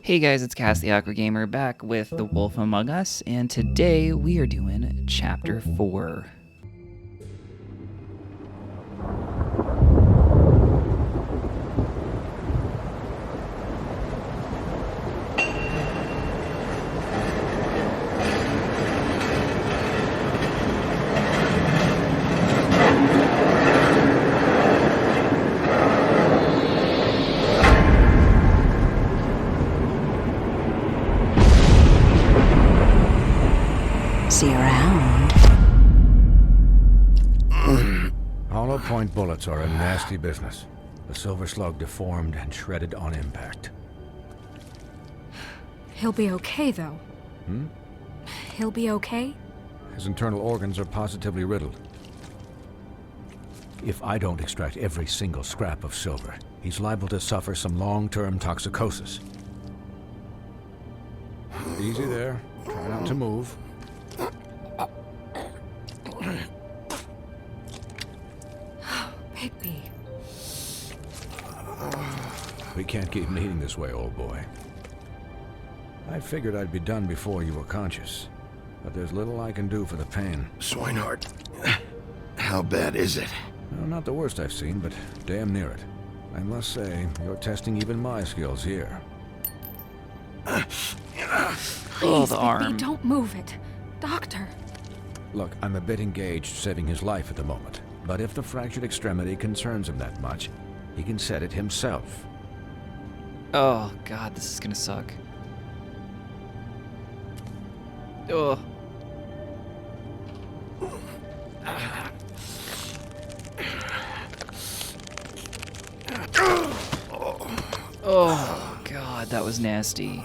Hey guys, it's Cass the Aqua Gamer back with The Wolf Among Us, and today we are doing Chapter 4. See you around. Hollow point bullets are a nasty business. The silver slug deformed and shredded on impact. He'll be okay, though. He'll be okay? His internal organs are positively riddled. If I don't extract every single scrap of silver, he's liable to suffer some long-term toxicosis. Easy there. Try not to move. Higby. We can't keep meeting this way, old boy. I figured I'd be done before you were conscious, but there's little I can do for the pain. Swinehart, how bad is it? Well, not the worst I've seen, but damn near it. I must say, you're testing even my skills here. Please, the Higby, arm. don't move it. Doctor. Look, I'm a bit engaged saving his life at the moment, but if the fractured extremity concerns him that much, he can set it himself. Oh god, this is gonna suck. Oh. Oh god, that was nasty.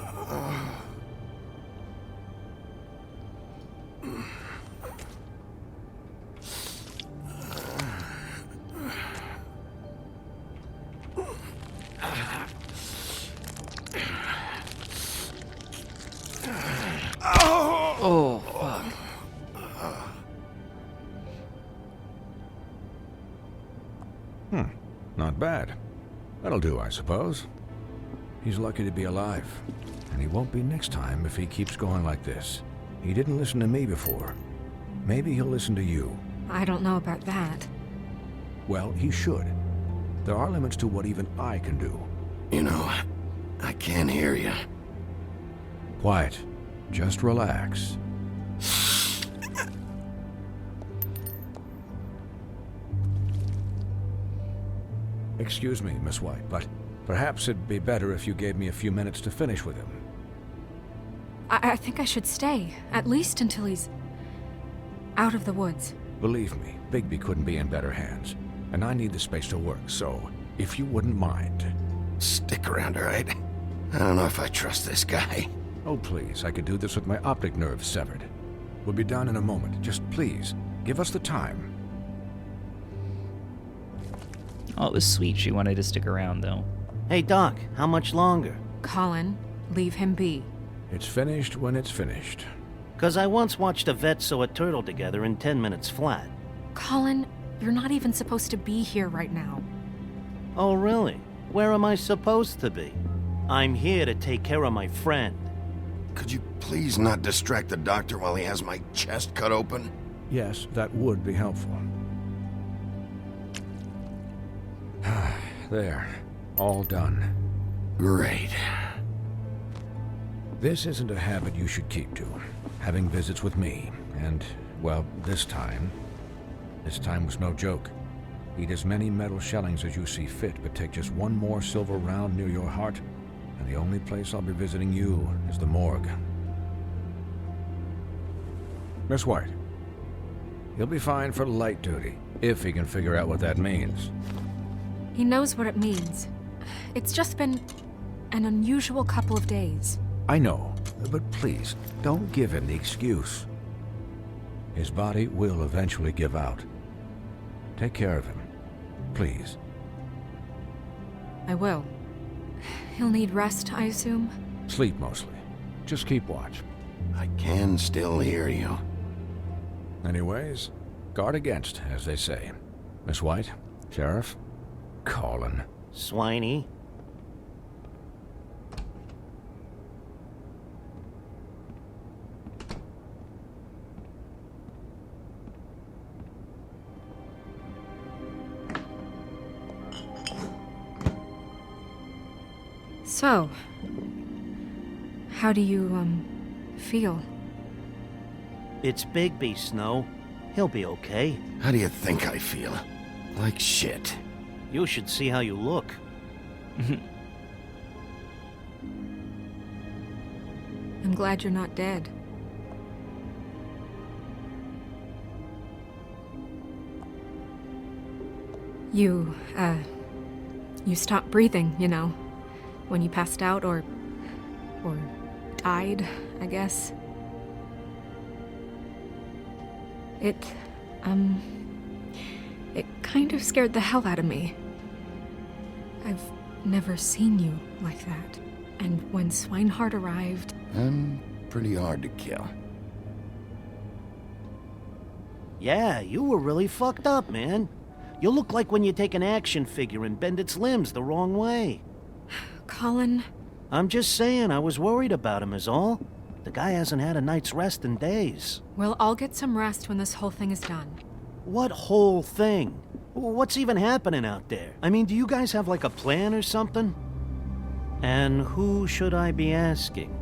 Oh, fuck. Not bad. That'll do, I suppose. He's lucky to be alive, and he won't be next time if he keeps going like this. He didn't listen to me before. Maybe he'll listen to you. I don't know about that. Well, he should. There are limits to what even I can do. You know, I can't hear you. Quiet. Just relax. Excuse me, Miss White, but perhaps it'd be better if you gave me a few minutes to finish with him. I think I should stay, at least until he's out of the woods. Believe me, Bigby couldn't be in better hands, and I need the space to work, so if you wouldn't mind. Stick around, all right? I don't know if I trust this guy. Oh, please, I could do this with my optic nerve severed. We'll be done in a moment. Just please, give us the time. Oh, it was sweet. She wanted to stick around, though. Hey, Doc, how much longer? Colin, leave him be. It's finished when it's finished. 'Cause I once watched a vet sew a turtle together in 10 minutes flat. Colin, you're not even supposed to be here right now. Oh, really? Where am I supposed to be? I'm here to take care of my friend. Could you please not distract the doctor while he has my chest cut open? Yes, that would be helpful. There. All done. Great. This isn't a habit you should keep to. Having visits with me. And, well, this time was no joke. Eat as many metal shellings as you see fit, but take just one more silver round near your heart, and the only place I'll be visiting you is the morgue. Miss White, he'll be fine for light duty, if he can figure out what that means. He knows what it means. It's just been an unusual couple of days. I know, but please, don't give him the excuse. His body will eventually give out. Take care of him, please. I will. He'll need rest, I assume? Sleep mostly. Just keep watch. I can still hear you. Anyways, guard against, as they say. Miss White, Sheriff, Colin. Swiney. So, how do you, feel? It's Bigby, Snow. He'll be okay. How do you think I feel? Like shit. You should see how you look. I'm glad you're not dead. You stopped breathing, you know, when you passed out or died, I guess. It kind of scared the hell out of me. I've never seen you like that. And when Swinehart arrived... I'm pretty hard to kill. Yeah, you were really fucked up, man. You look like when you take an action figure and bend its limbs the wrong way. Colin... I'm just saying, I was worried about him is all. The guy hasn't had a night's rest in days. Well, I'll get some rest when this whole thing is done. What whole thing? What's even happening out there? I mean, do you guys have like a plan or something? And who should I be asking?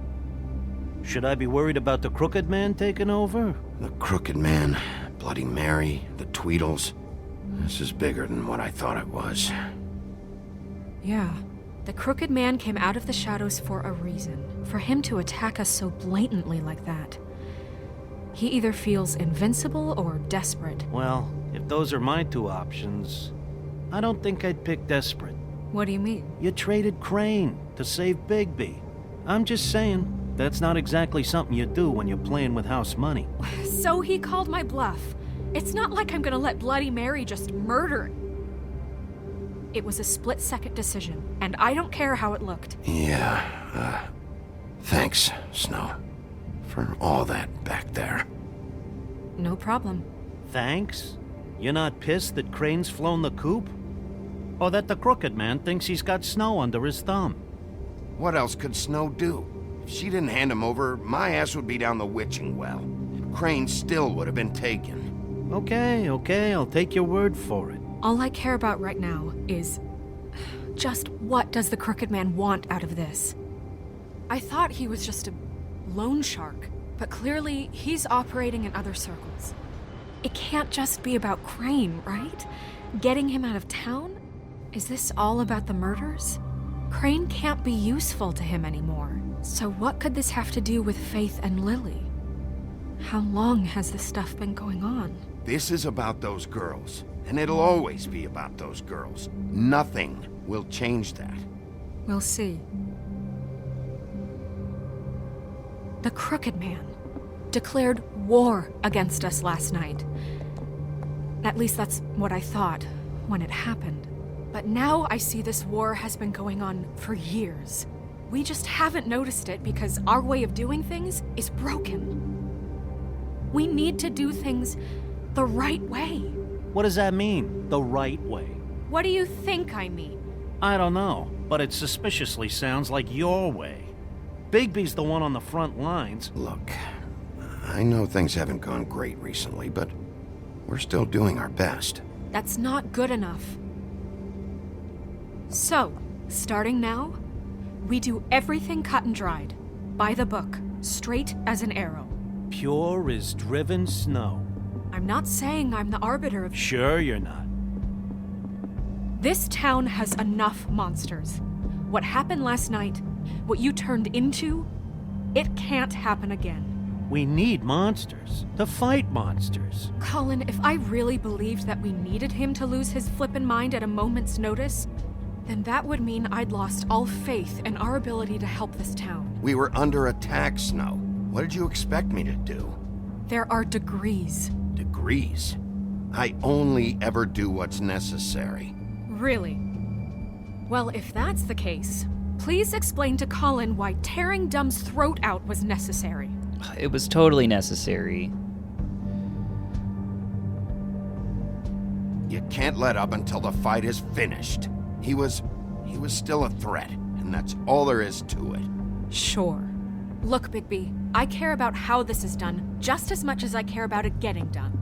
Should I be worried about the Crooked Man taking over? The Crooked Man, Bloody Mary, the Tweedles. This is bigger than what I thought it was. Yeah. The Crooked Man came out of the shadows for a reason. For him to attack us so blatantly like that. He either feels invincible or desperate. Well, if those are my two options, I don't think I'd pick desperate. What do you mean? You traded Crane to save Bigby. I'm just saying, that's not exactly something you do when you're playing with house money. So he called my bluff. It's not like I'm gonna let Bloody Mary just murder. It was a split-second decision, and I don't care how it looked. Yeah, thanks, Snow. For all that back there. No problem. Thanks? You're not pissed that Crane's flown the coop? Or that the Crooked Man thinks he's got Snow under his thumb? What else could Snow do? If she didn't hand him over, my ass would be down the witching well. And Crane still would have been taken. Okay, I'll take your word for it. All I care about right now is... just what does the Crooked Man want out of this? I thought he was just a loan shark, but clearly he's operating in other circles. It can't just be about Crane, right? Getting him out of town? Is this all about the murders? Crane can't be useful to him anymore. So what could this have to do with Faith and Lily? How long has this stuff been going on? This is about those girls, and it'll always be about those girls. Nothing will change that. We'll see. The Crooked Man declared war against us last night. At least that's what I thought when it happened. But now I see this war has been going on for years. We just haven't noticed it because our way of doing things is broken. We need to do things the right way. What does that mean, the right way? What do you think I mean? I don't know, but it suspiciously sounds like your way. Bigby's the one on the front lines. Look, I know things haven't gone great recently, but we're still doing our best. That's not good enough. So, starting now, we do everything cut and dried. By the book, straight as an arrow. Pure as driven snow. I'm not saying I'm the arbiter of... Sure you're not. This town has enough monsters. What happened last night, what you turned into, it can't happen again. We need monsters to fight monsters. Colin, if I really believed that we needed him to lose his flippin' mind at a moment's notice, then that would mean I'd lost all faith in our ability to help this town. We were under attack, Snow. What did you expect me to do? There are degrees. Degrees? I only ever do what's necessary. Really? Well, if that's the case, please explain to Colin why tearing Dumb's throat out was necessary. It was totally necessary. You can't let up until the fight is finished. He was still a threat, and that's all there is to it. Sure. Look, Bigby, I care about how this is done just as much as I care about it getting done.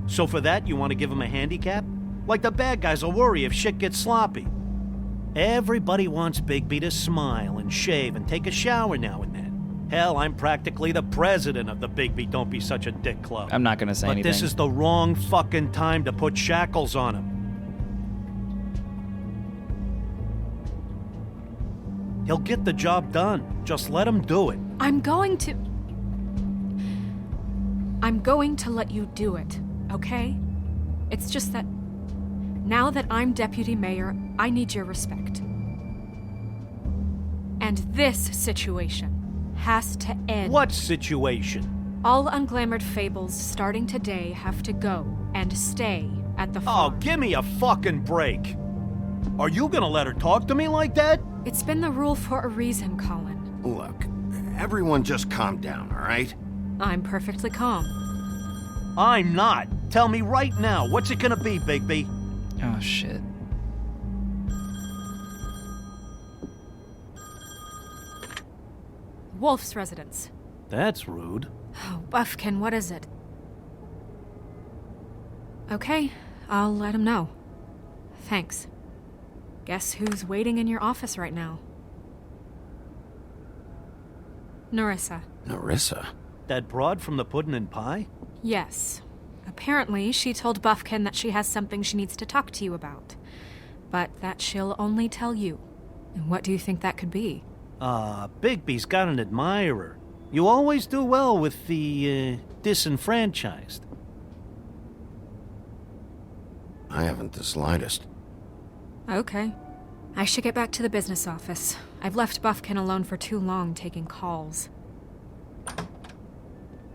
So for that, you want to give him a handicap? Like the bad guys will worry if shit gets sloppy. Everybody wants Bigby to smile and shave and take a shower now and then. Hell, I'm practically the president of the Bigby Don't Be Such a Dick Club. I'm not gonna say but anything. this is the wrong fucking time to put shackles on him. He'll get the job done. Just let him do it. I'm going to let you do it, okay? It's just that now that I'm deputy mayor, I need your respect. And this situation has to end. What situation? All unglamored fables starting today have to go and stay at the Oh, farm. give me a fucking break. Are you gonna let her talk to me like that? It's been the rule for a reason, Colin. Look, everyone just calm down, all right? I'm perfectly calm. I'm not. Tell me right now, what's it gonna be, Bigby? Oh, shit. Wolf's residence. That's rude. Oh, Buffkin, what is it? Okay, I'll let him know. Thanks. Guess who's waiting in your office right now? Narissa. Narissa? That broad from the puddin' and pie? Yes. Apparently, she told Buffkin that she has something she needs to talk to you about. But that she'll only tell you. And what do you think that could be? Bigby's got an admirer. You always do well with the, disenfranchised. I haven't the slightest. Okay. I should get back to the business office. I've left Buffkin alone for too long taking calls.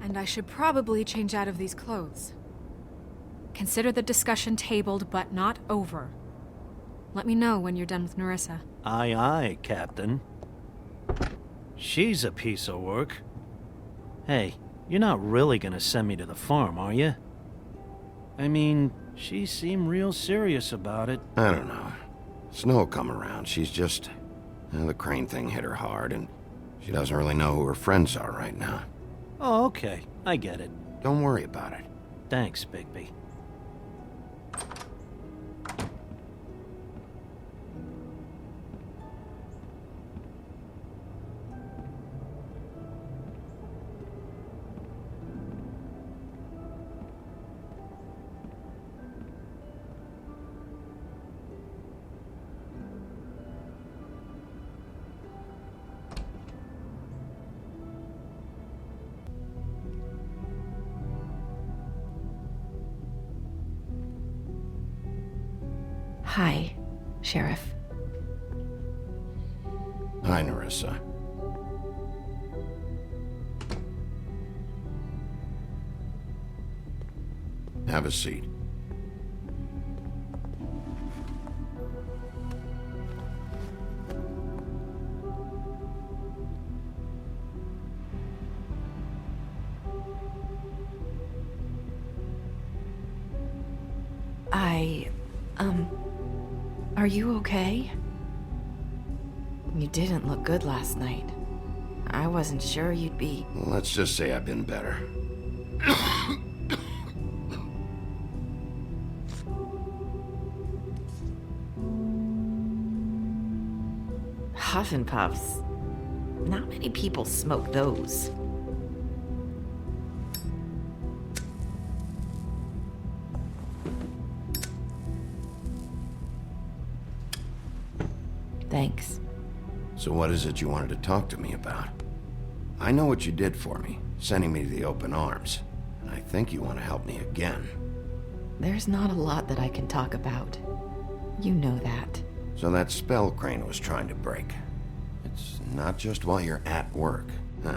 And I should probably change out of these clothes. Consider the discussion tabled, but not over. Let me know when you're done with Narissa. Aye, aye, Captain. She's a piece of work. Hey, you're not really gonna send me to the farm, are you? I mean, she seemed real serious about it. I don't know. Snow will come around. She's just... the Crane thing hit her hard, and she doesn't really know who her friends are right now. Oh, okay. I get it. Don't worry about it. Thanks, Bigby. Hi, Sheriff. Hi, Narissa. Have a seat. Are you okay? You didn't look good last night. I wasn't sure you'd be... Let's just say I've been better. Huff and Puffs. Not many people smoke those. Thanks. So what is it you wanted to talk to me about? I know what you did for me, sending me to the open arms. And I think you want to help me again. There's not a lot that I can talk about. You know that. So that spell Crane was trying to break. It's not just while you're at work, huh?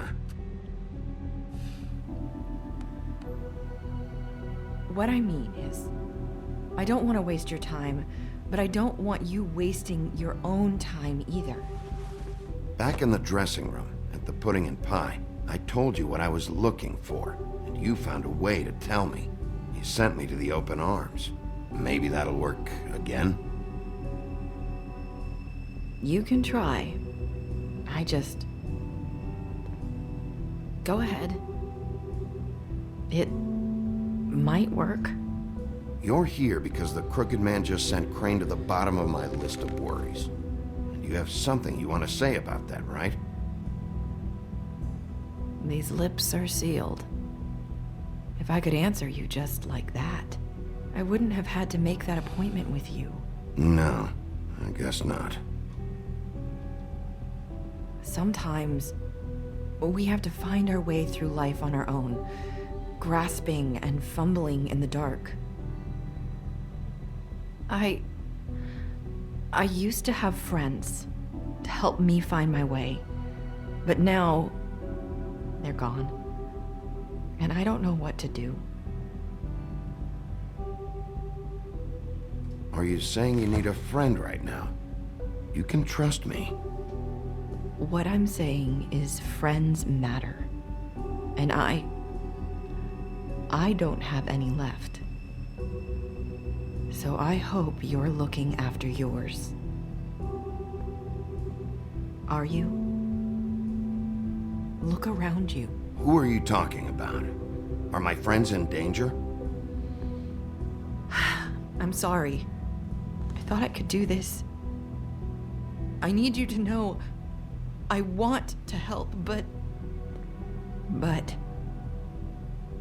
What I mean is, I don't want to waste your time, but I don't want you wasting your own time either. Back in the dressing room, at the pudding and pie, I told you what I was looking for, and you found a way to tell me. You sent me to the open arms. Maybe that'll work again? You can try. I just... Go ahead. It might work. You're here because the Crooked Man just sent Crane to the bottom of my list of worries. You have something you want to say about that, right? These lips are sealed. If I could answer you just like that, I wouldn't have had to make that appointment with you. No, I guess not. Sometimes we have to find our way through life on our own, grasping and fumbling in the dark. I used to have friends to help me find my way, but now they're gone, and I don't know what to do. Are you saying you need a friend right now? You can trust me. What I'm saying is friends matter, and I don't have any left. So I hope you're looking after yours. Are you? Look around you. Who are you talking about? Are my friends in danger? I'm sorry. I thought I could do this. I need you to know I want to help, but...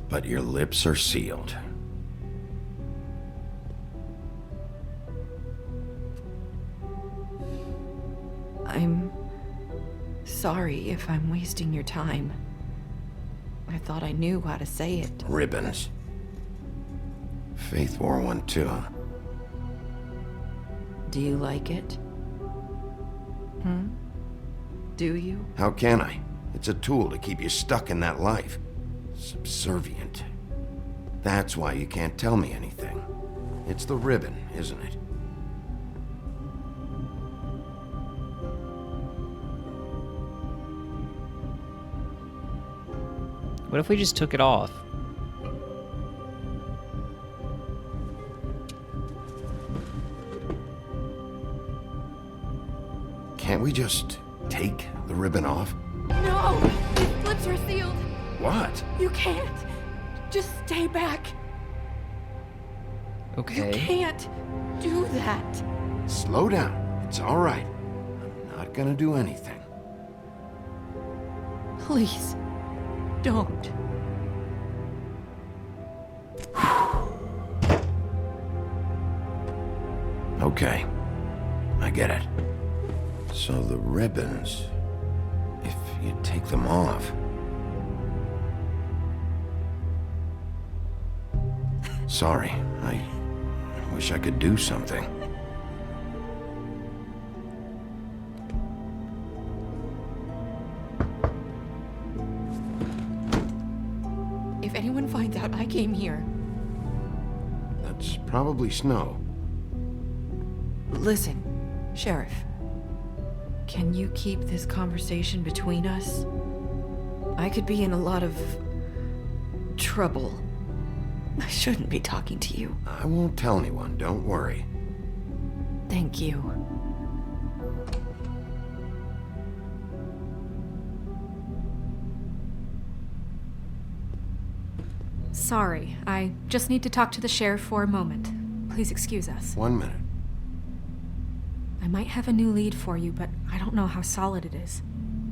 But your lips are sealed. I'm sorry if I'm wasting your time. I thought I knew how to say it. Ribbons. Faith wore one too. Do you like it? Do you? How can I? It's a tool to keep you stuck in that life. Subservient. That's why you can't tell me anything. It's the ribbon, isn't it? What if we just took it off? Can't we just take the ribbon off? No! These lips are sealed. What? You can't. Just stay back. Okay. You can't do that. Slow down. It's all right. I'm not gonna do anything. Please, don't. Okay. I get it. So the ribbons, if you take them off... Sorry, I wish I could do something. If anyone finds out I came here, That's probably snow. listen, Sheriff. Can you keep this conversation between us? I could be in a lot of trouble. I shouldn't be talking to you. I won't tell anyone, don't worry. Thank you. Sorry, I just need to talk to the sheriff for a moment. Please excuse us. 1 minute. I might have a new lead for you, but I don't know how solid it is.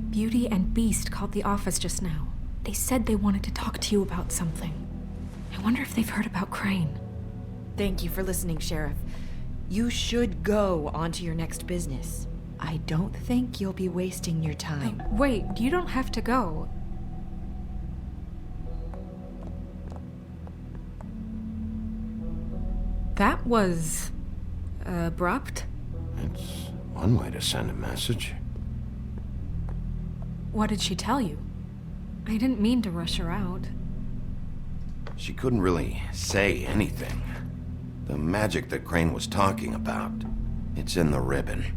Beauty and Beast called the office just now. They said they wanted to talk to you about something. I wonder if they've heard about Crane. Thank you for listening, Sheriff. You should go on to your next business. I don't think you'll be wasting your time. Wait, you don't have to go. That was... abrupt? It's one way to send a message. What did she tell you? I didn't mean to rush her out. She couldn't really say anything. The magic that Crane was talking about, it's in the ribbon.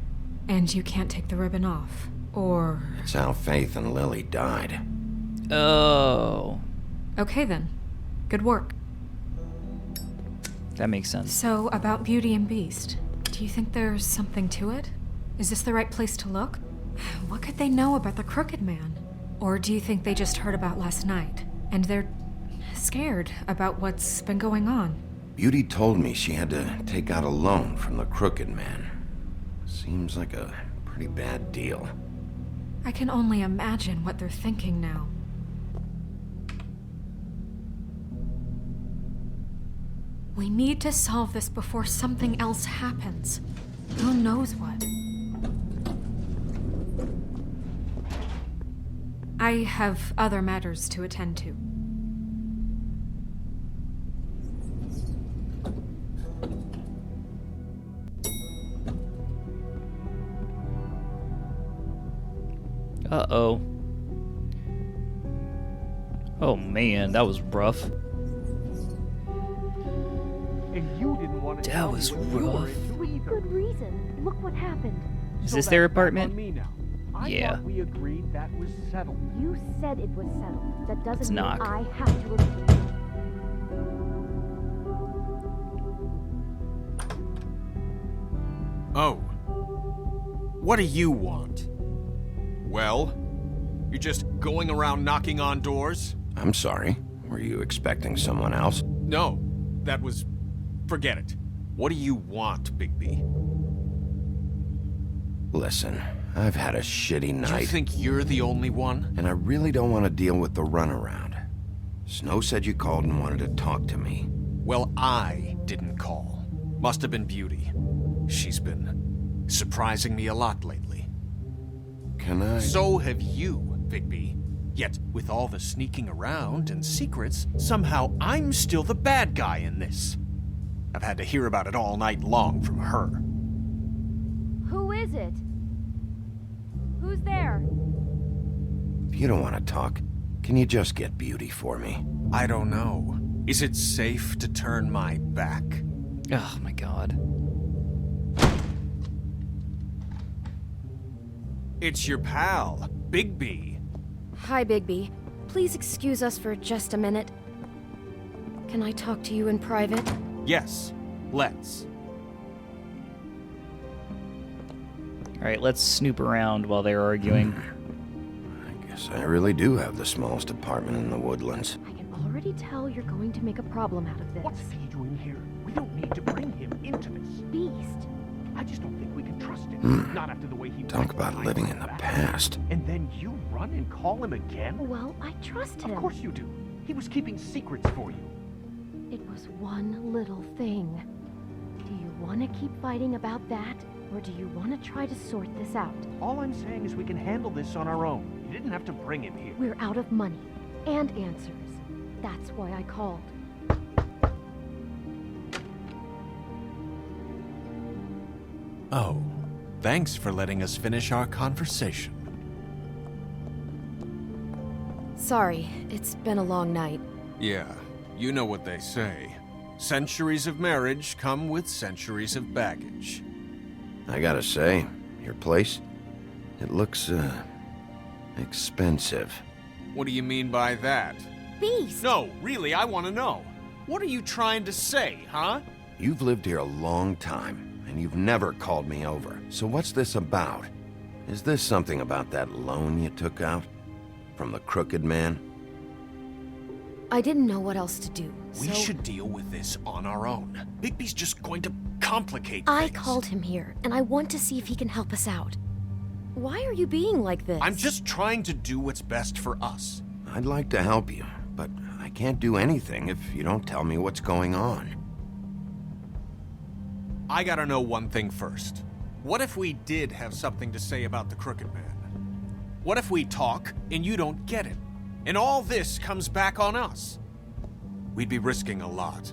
And you can't take the ribbon off. Or... It's how Faith and Lily died. Oh, Okay then. Good work. that makes sense. So, about Beauty and Beast, do you think there's something to it? Is this the right place to look? What could they know about the Crooked Man? Or do you think they just heard about last night, and they're scared about what's been going on? Beauty told me she had to take out a loan from the Crooked Man. Seems like a Pretty bad deal. I can only imagine what they're thinking now. We need to solve this before something else happens. Who knows what? I have other matters to attend to. Uh-oh. Oh man, that was rough. And you didn't want to That tell was me what you were rough. into either. Good reason. Look what happened. Is So this their that's back apartment? on me now. I Yeah. thought we agreed that was settled. You said it was settled. That doesn't It's mean not. I have to agree. Oh. What do you want? Well? You're just going around knocking on doors? I'm sorry. Were you expecting someone else? No. That was... Forget it. What do you want, Bigby? Listen, I've had a shitty Do you night, think you're the only one? and I really don't want to deal with the runaround. Snow said you called and wanted to talk to me. Well, I didn't call. Must have been Beauty. She's been surprising me a lot lately. Can I? So have you, Bigby. Yet, with all the sneaking around and secrets, somehow I'm still the bad guy in this. I've had to hear about it all night long from her. Who is it? Who's there? If you don't want to talk, can you just get Beauty for me? I don't know. Is it safe to turn my back? Oh my god. It's your pal, Bigby. Hi, Bigby. Please excuse us for just a minute. Can I talk to you in private? Yes, let's. Alright, let's snoop around while they're arguing. I guess I really do have the smallest apartment in the Woodlands. I can already tell you're going to make a problem out of this. What's he doing here? We don't need to bring him into this. Beast? I just don't think we can trust him. Not after the way he Talk went about behind living my in the back. past. And then you run and call him again? Well, I trust him. Of course you do. He was keeping secrets for you. It was one little thing. Do you want to keep fighting about that? Or do you want to try to sort this out? All I'm saying is we can handle this on our own. You didn't have to bring him here. We're out of money and answers. That's why I called. Oh, thanks for letting us finish our conversation. Sorry, it's been a long night. Yeah, you know what they say. Centuries of marriage come with centuries of baggage. I gotta say, your place, it looks, expensive. What do you mean by that? Beast! No, really, I want to know. What are you trying to say, huh? You've lived here a long time, and you've never called me over. So what's this about? Is this something about that loan you took out? From the crooked man? I didn't know what else to do, We so should deal with this on our own. Bigby's just going to complicate I things. called him here, and I want to see if he can help us out. Why are you being like this? I'm just trying to do what's best for us. I'd like to help you, but I can't do anything if you don't tell me what's going on. I gotta know one thing first. What if we did have something to say about the Crooked Man? What if we talk and you don't get it? And all this comes back on us? We'd be risking a lot.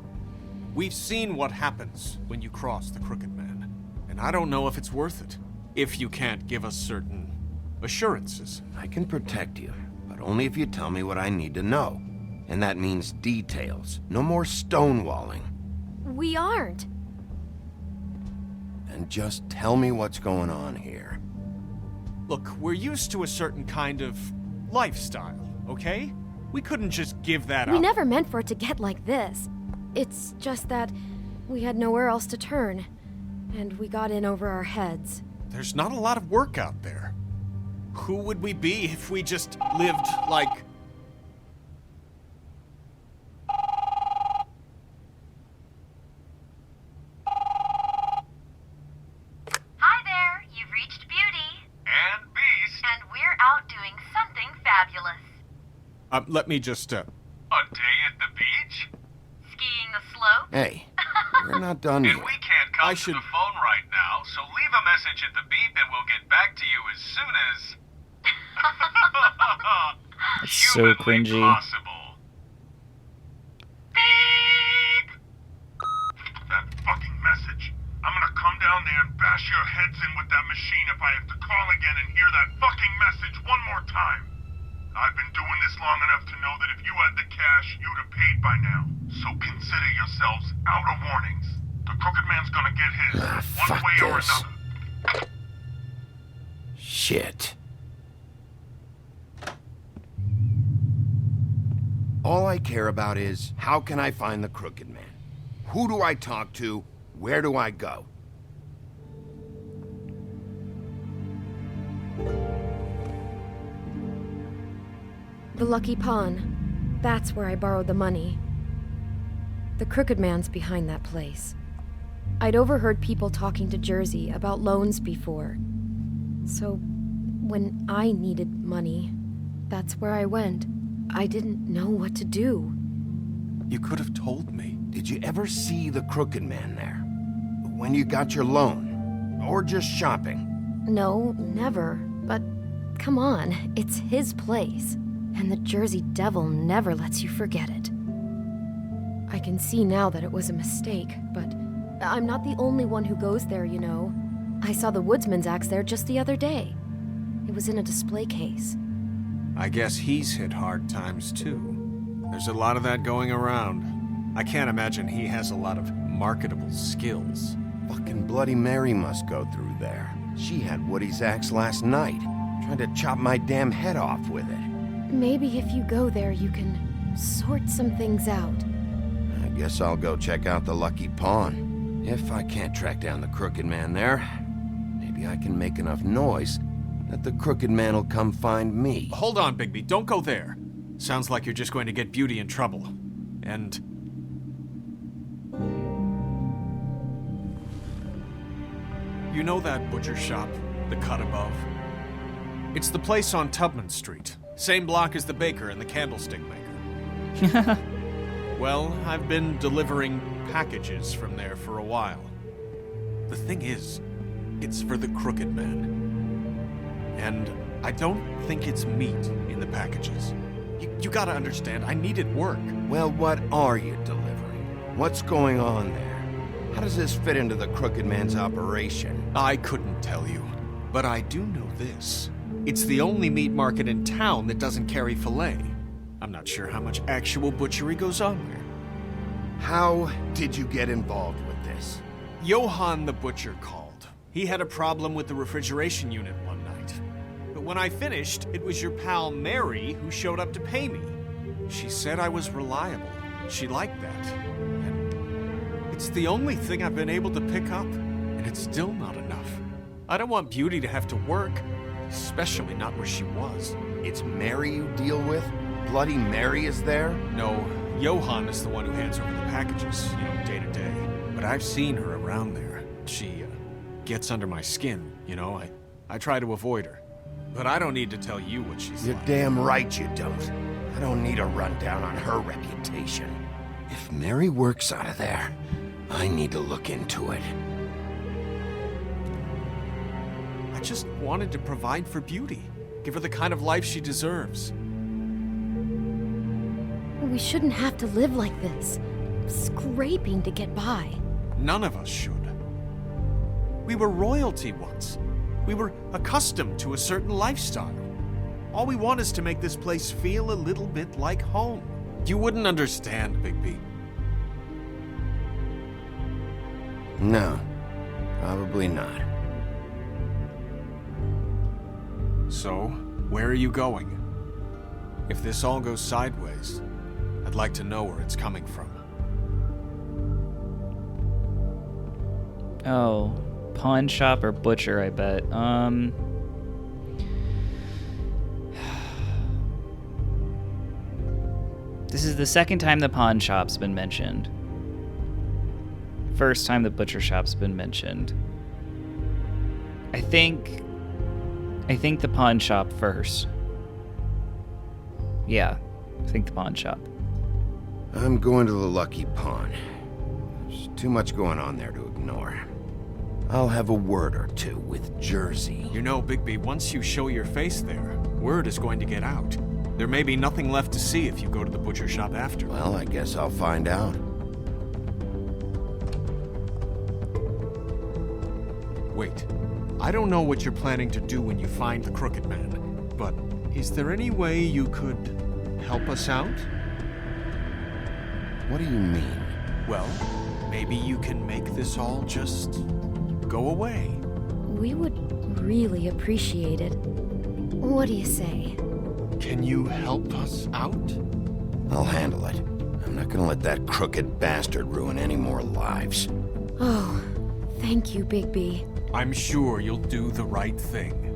We've seen what happens when you cross the Crooked Man, and I don't know if it's worth it. If you can't give us certain assurances. I can protect you, but only if you tell me what I need to know. And that means details. No more stonewalling. We aren't. And just tell me what's going on here. Look, we're used to a certain kind of lifestyle, okay? We couldn't just give that up. We never meant for it to get like this. It's just that we had nowhere else to turn, and we got in over our heads. There's not a lot of work out there. Who would we be if we just lived like... Hi there, you've reached Beauty. Let me just, A day at the beach? Skiing the slope? Hey, we're not done And yet. we can't come to the phone right now, so leave a message at the beep and we'll get back to you as soon as... That's so humanly cringy. possible. Beep! That fucking message. I'm gonna come down there and bash your heads in with that machine if I have to call again and hear that fucking message one more time. I've been doing this long enough to know that if you had the cash, you'd have paid by now. So consider yourselves out of warnings. The Crooked Man's gonna get his, one fuck way or this. another. Shit. All I care about is, how can I find the Crooked Man? Who do I talk to? Where do I go? The Lucky Pawn. That's where I borrowed the money. The Crooked Man's behind that place. I'd overheard people talking to Jersey about loans before. So, when I needed money, that's where I went. I didn't know what to do. You could have told me. Did you ever see the Crooked Man there? When you got your loan? Or just shopping? No, never. But come on, it's his place. And the Jersey Devil never lets you forget it. I can see now that it was a mistake, but I'm not the only one who goes there, you know. I saw the Woodsman's axe there just the other day. It was in a display case. I guess he's hit hard times too. There's a lot of that going around. I can't imagine he has a lot of marketable skills. Fucking Bloody Mary must go through there. She had Woody's axe last night, trying to chop my damn head off with it. Maybe if you go there, you can sort some things out. I guess I'll go check out the Lucky Pawn. If I can't track down the Crooked Man there, maybe I can make enough noise that the Crooked Man will come find me. Hold on, Bigby. Don't go there. Sounds like you're just going to get Beauty in trouble. And... you know that butcher shop, the cut above? It's the place on Tubman Street. Same block as the baker and the candlestick maker. Well, I've been delivering packages from there for a while. The thing is, it's for the Crooked Man. And I don't think it's meat in the packages. You gotta understand, I needed work. Well, what are you delivering? What's going on there? How does this fit into the Crooked Man's operation? I couldn't tell you, but I do know this. It's the only meat market in town that doesn't carry filet. I'm not sure how much actual butchery goes on there. How did you get involved with this? Johann the butcher called. He had a problem with the refrigeration unit one night. But when I finished, it was your pal Mary who showed up to pay me. She said I was reliable. She liked that. And it's the only thing I've been able to pick up, and it's still not enough. I don't want Beauty to have to work, especially not where she was. It's Mary you deal with? Bloody Mary is there? No, Johann is the one who hands over the packages, day to day. But I've seen her around there. She gets under my skin, I try to avoid her. But I don't need to tell you what she's You're like. damn right you don't. I don't need a rundown on her reputation. If Mary works out of there, I need to look into it. I just wanted to provide for Beauty. Give her the kind of life she deserves. We shouldn't have to live like this, scraping to get by. None of us should. We were royalty once. We were accustomed to a certain lifestyle. All we want is to make this place feel a little bit like home. You wouldn't understand, Bigby. No, probably not. So, where are you going? If this all goes sideways, I'd like to know where it's coming from. Oh, pawn shop or butcher, I bet. This is the second time the pawn shop's been mentioned. First time the butcher shop's been mentioned. I think the pawn shop first. Yeah, I think the pawn shop. I'm going to the Lucky Pawn. There's too much going on there to ignore. I'll have a word or two with Jersey. You know, Bigby, once you show your face there, word is going to get out. There may be nothing left to see if you go to the butcher shop after. Well, I guess I'll find out. Wait. I don't know what you're planning to do when you find the Crooked Man, but is there any way you could help us out? What do you mean? Well, maybe you can make this all just go away. We would really appreciate it. What do you say? Can you help us out? I'll handle it. I'm not gonna let that crooked bastard ruin any more lives. Oh, thank you, Bigby. I'm sure you'll do the right thing.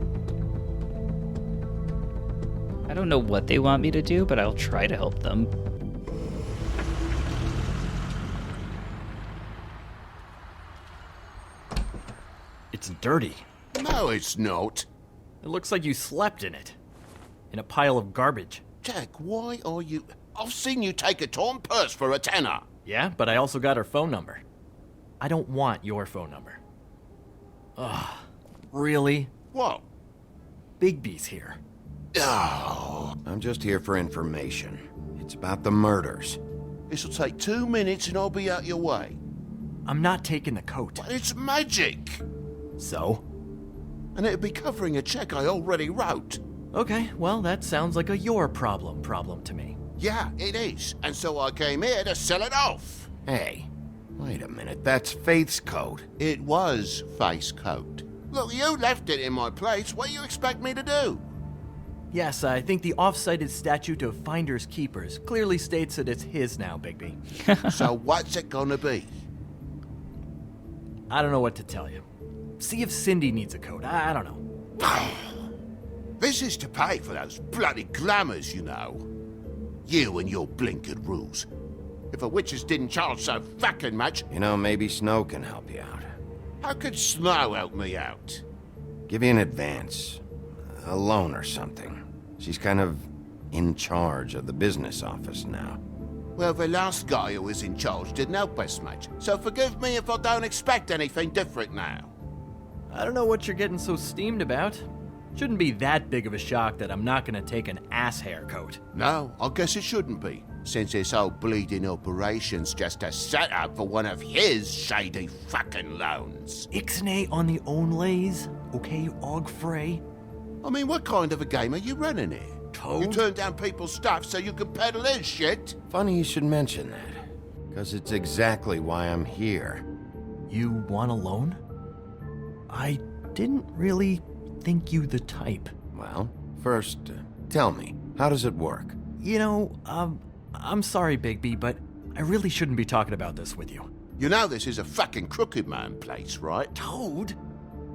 I don't know what they want me to do, but I'll try to help them. It's dirty. No, it's not. It looks like you slept in it. In a pile of garbage. Jack, why are you... I've seen you take a torn purse for a tenner. Yeah, but I also got her phone number. I don't want your phone number. Ugh, really? What? Bigby's here. Oh. I'm just here for information. It's about the murders. This'll take 2 minutes and I'll be out your way. I'm not taking the coat. But it's magic. So? And it'd be covering a check I already wrote. Okay, well, that sounds like a your problem to me. Yeah, it is. And so I came here to sell it off. Hey, wait a minute. That's Faith's coat. It was Faith's coat. Look, you left it in my place. What do you expect me to do? Yes, I think the off-cited statute of Finders Keepers clearly states that it's his now, Bigby. So what's it gonna be? I don't know what to tell you. See if Cindy needs a coat. I don't know. This is to pay for those bloody glamours, you know. You and your blinkered rules. If a witches didn't charge so fucking much... You know, maybe Snow can help you out. How could Snow help me out? Give you an advance. A loan or something. She's kind of in charge of the business office now. Well, the last guy who was in charge didn't help us much, so forgive me if I don't expect anything different now. I don't know what you're getting so steamed about. Shouldn't be that big of a shock that I'm not gonna take an ass haircoat. No, I guess it shouldn't be, since this whole bleeding operation's just a setup for one of his shady fucking loans. Ixnay on the onlays, okay, Og Frey? I mean, what kind of a game are you running here? Toad? You turn down people's stuff so you can peddle his shit? Funny you should mention that, because it's exactly why I'm here. You want a loan? I didn't really think you the type. Well, first, tell me, how does it work? You know, I'm sorry, Bigby, but I really shouldn't be talking about this with you. You know this is a fucking crooked man place, right? Toad?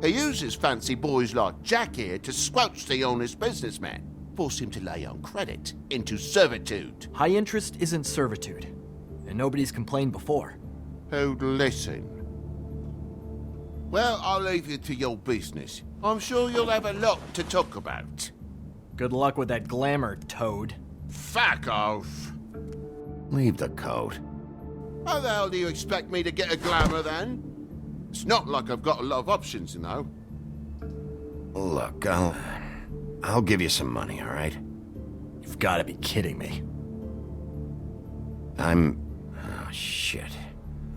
He uses fancy boys like Jack here to squelch the honest businessman. Force him to lay on credit into servitude. High interest isn't servitude, and nobody's complained before. Who'd listen? Well, I'll leave you to your business. I'm sure you'll have a lot to talk about. Good luck with that glamour, Toad. Fuck off! Leave the coat. How the hell do you expect me to get a glamour then? It's not like I've got a lot of options, you know. Look, I'll give you some money, all right? You've got to be kidding me. Oh, shit.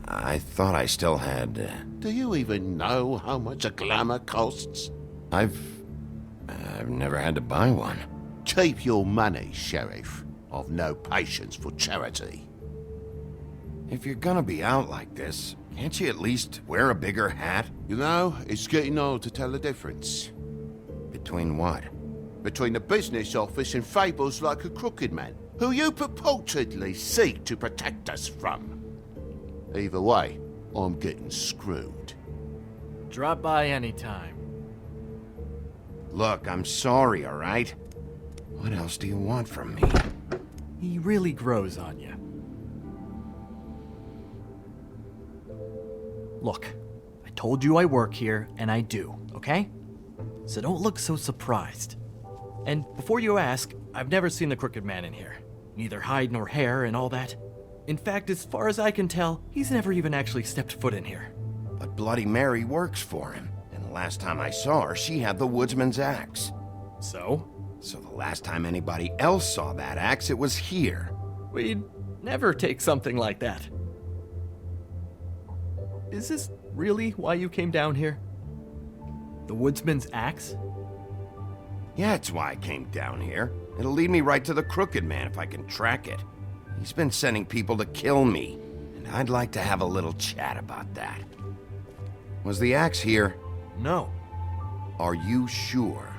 I thought I still had... Do you even know how much a glamour costs? I've never had to buy one. Keep your money, Sheriff. I've no patience for charity. If you're gonna be out like this, can't you at least wear a bigger hat? You know, it's getting old to tell the difference. Between what? Between the business office and fables like a crooked man, who you purportedly seek to protect us from. Either way, I'm getting screwed. Drop by anytime. Look, I'm sorry, all right? What else do you want from me? He really grows on you. Look, I told you I work here, and I do, okay? So don't look so surprised. And before you ask, I've never seen the Crooked Man in here. Neither hide nor hair and all that. In fact, as far as I can tell, he's never even actually stepped foot in here. But Bloody Mary works for him. And the last time I saw her, she had the woodsman's axe. So? So the last time anybody else saw that axe, it was here. We'd never take something like that. Is this really why you came down here? The woodsman's axe? Yeah, it's why I came down here. It'll lead me right to the Crooked Man if I can track it. He's been sending people to kill me, and I'd like to have a little chat about that. Was the axe here? No. Are you sure?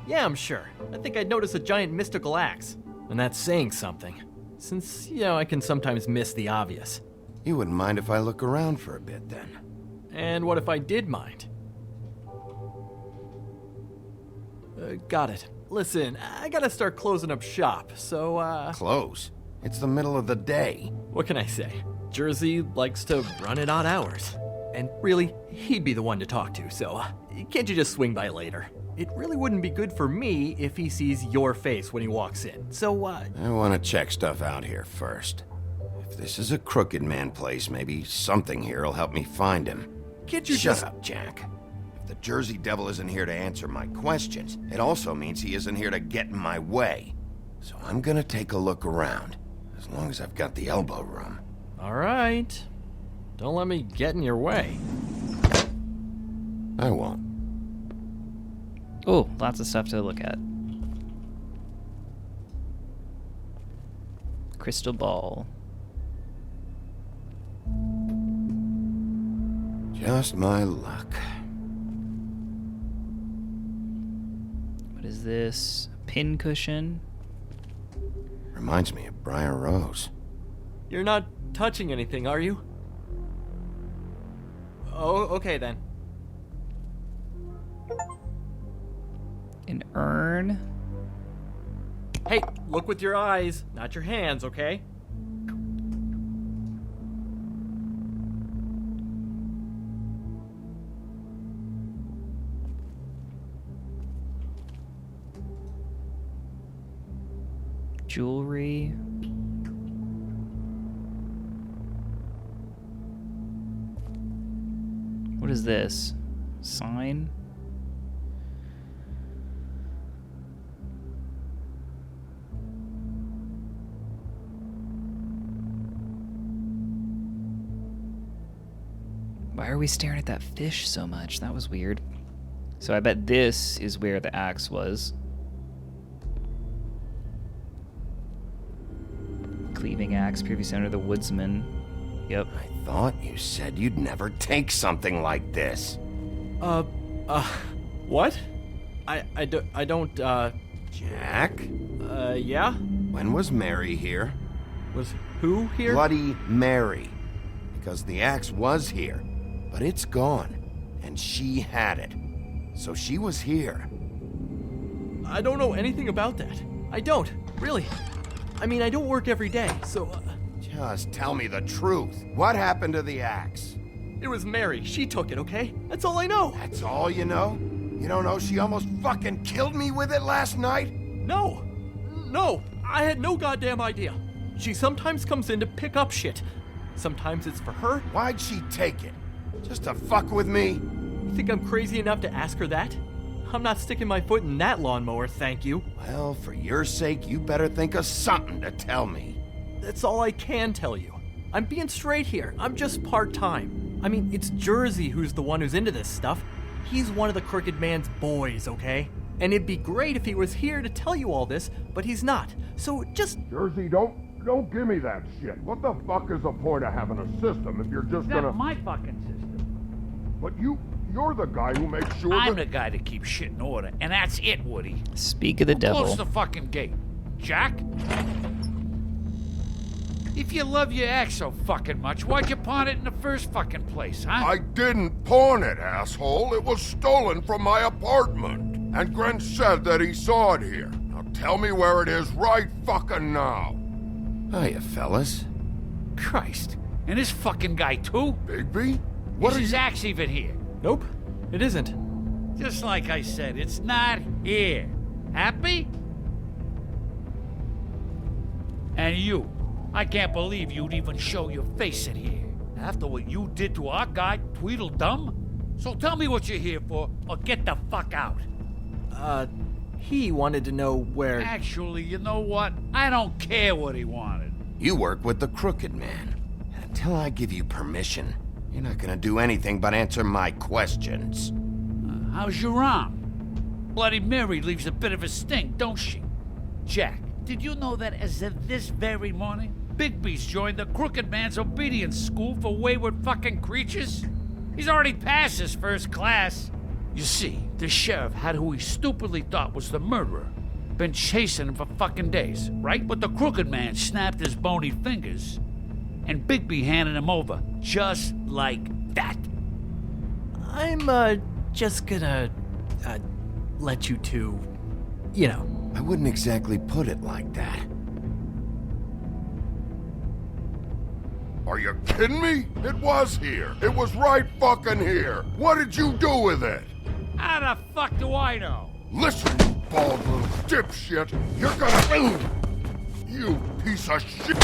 Yeah, I'm sure. I think I'd notice a giant mystical axe. And that's saying something. Since, I can sometimes miss the obvious. You wouldn't mind if I look around for a bit, then? And what if I did mind? Got it. Listen, I gotta start closing up shop, so, Close? It's the middle of the day. What can I say? Jersey likes to run at odd hours. And really, he'd be the one to talk to, so can't you just swing by later? It really wouldn't be good for me if he sees your face when he walks in, so, I want to check stuff out here first. If this is a Crooked Man place, maybe something here will help me find him. Can't you Shut up, Jack. If the Jersey Devil isn't here to answer my questions, it also means he isn't here to get in my way. So I'm gonna take a look around, as long as I've got the elbow room. All right. Don't let me get in your way. I won't. Oh, lots of stuff to look at. Crystal ball. Just my luck. What is this? Pin cushion? Reminds me of Briar Rose. You're not touching anything, are you? Oh, okay then. An urn? Hey, look with your eyes, not your hands, okay? Jewelry. What is this? Sign? Why are we staring at that fish so much? That was weird. So I bet this is where the axe was. Cleaving axe, previously under the woodsman. Yep. I thought you said you'd never take something like this. What? I don't, Jack? Yeah? When was Mary here? Was who here? Bloody Mary. Because the axe was here, but it's gone. And she had it. So she was here. I don't know anything about that. I don't, really. I mean, I don't work every day, so... Just tell me the truth. What happened to the axe? It was Mary. She took it, okay? That's all I know. That's all you know? You don't know she almost fucking killed me with it last night? No. No. I had no goddamn idea. She sometimes comes in to pick up shit. Sometimes it's for her. Why'd she take it? Just to fuck with me? You think I'm crazy enough to ask her that? I'm not sticking my foot in that lawnmower, thank you. Well, for your sake, you better think of something to tell me. That's all I can tell you. I'm being straight here. I'm just part-time. I mean, it's Jersey who's the one who's into this stuff. He's one of the Crooked Man's boys, okay? And it'd be great if he was here to tell you all this, but he's not. So just... Jersey, don't give me that shit. What the fuck is the point of having a system if you're just gonna... That's my fucking system. But you're the guy who makes sure I'm the guy that keeps shit in order, and that's it, Woody. Speak of the devil. Close the fucking gate. Jack? If you love your ex so fucking much, why'd you pawn it in the first fucking place, huh? I didn't pawn it, asshole. It was stolen from my apartment. And Gren said that he saw it here. Now tell me where it is right fucking now. Hiya, fellas. Christ. And this fucking guy, too? Bigby? Is his axe even here? Nope, it isn't. Just like I said, it's not here. Happy? And you. I can't believe you'd even show your face in here. After what you did to our guy, Tweedledum? So tell me what you're here for, or get the fuck out. He wanted to know where... Actually, you know what? I don't care what he wanted. You work with the Crooked Man. Until I give you permission, you're not gonna do anything but answer my questions. How's your arm? Bloody Mary leaves a bit of a stink, don't she? Jack, did you know that as of this very morning, Bigby's joined the Crooked Man's obedience school for wayward fucking creatures? He's already passed his first class. You see, the sheriff had who he stupidly thought was the murderer. Been chasing him for fucking days, right? But the Crooked Man snapped his bony fingers, and Bigby handed him over, just like that. I'm, just gonna, let you two, you know. I wouldn't exactly put it like that. Are you kidding me? It was here. It was right fucking here. What did you do with it? How the fuck do I know? Listen, you bald little dipshit. You're gonna... You piece of shit.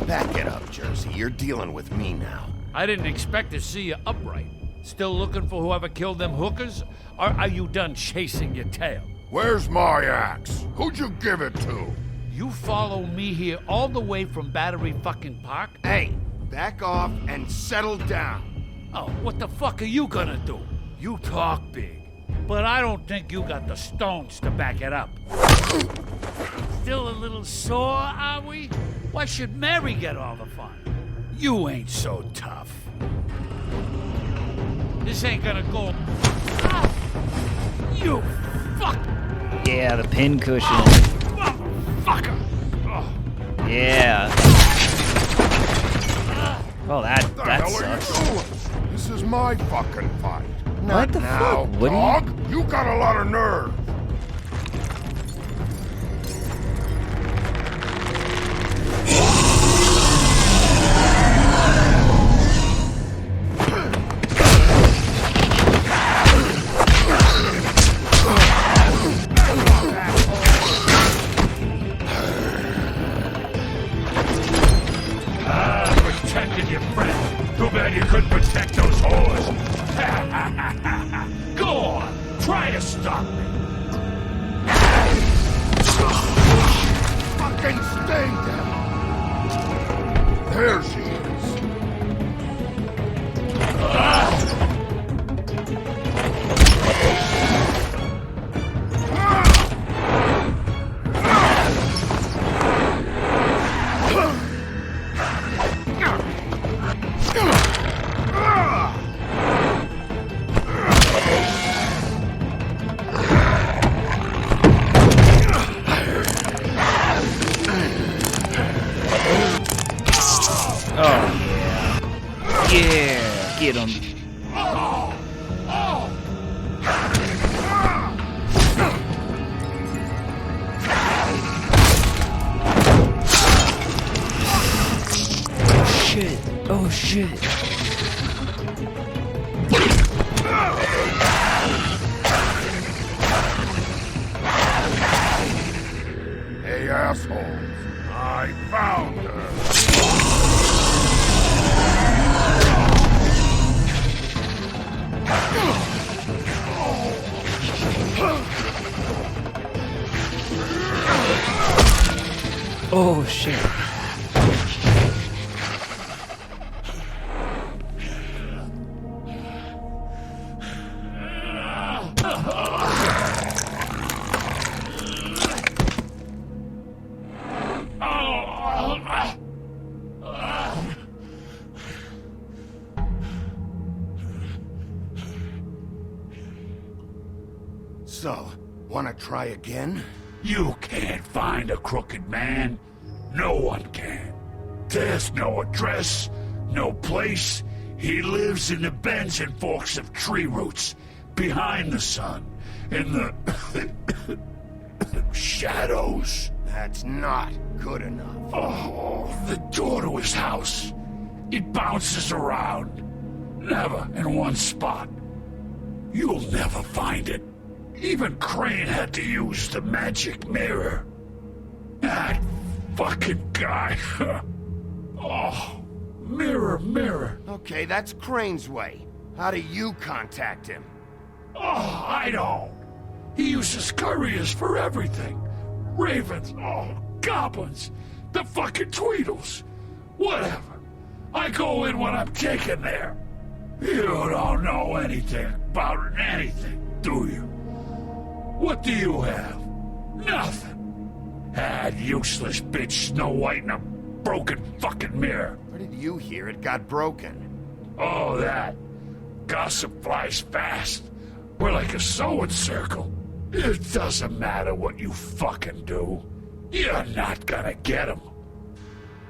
Back it up, Jersey. You're dealing with me now. I didn't expect to see you upright. Still looking for whoever killed them hookers? Or are you done chasing your tail? Where's my axe? Who'd you give it to? You follow me here all the way from Battery fucking Park? Hey, back off and settle down. Oh, what the fuck are you gonna do? You talk big, but I don't think you got the stones to back it up. Still a little sore, are we? Why should Mary get all the fun? You ain't so tough. This ain't gonna go... Ah! You fuck! Yeah, the pin cushion. Motherfucker! Oh. Yeah. Oh, that What the hell sucks. are you doing? This is my fucking fight. What the Now, fuck? What are dog, you got a lot of nerve. Protected your friend. Too bad you couldn't protect those whores. Go on, try to stop me. Fucking stay down. There she is. Yeah, get him. Shit. Oh shit. Hey, assholes. I found her. Oh shit. So, wanna try again? You can't find a crooked man. No one can. There's no address, no place. He lives in the bends and forks of tree roots, behind the sun, in the shadows. That's not good enough. Oh, the door to his house. It bounces around. Never in one spot. You'll never find it. Even Crane had to use the magic mirror. That fucking guy. Oh, mirror, mirror. Okay, that's Crane's way. How do you contact him? Oh, I don't. He uses couriers for everything. Ravens, goblins, the fucking Tweedles. Whatever. I go in when I'm taken there. You don't know anything about anything, do you? What do you have? Nothing. That useless bitch Snow White and a broken fucking mirror. Where did you hear it got broken? Oh, that. Gossip flies fast. We're like a sewing circle. It doesn't matter what you fucking do. You're not gonna get him.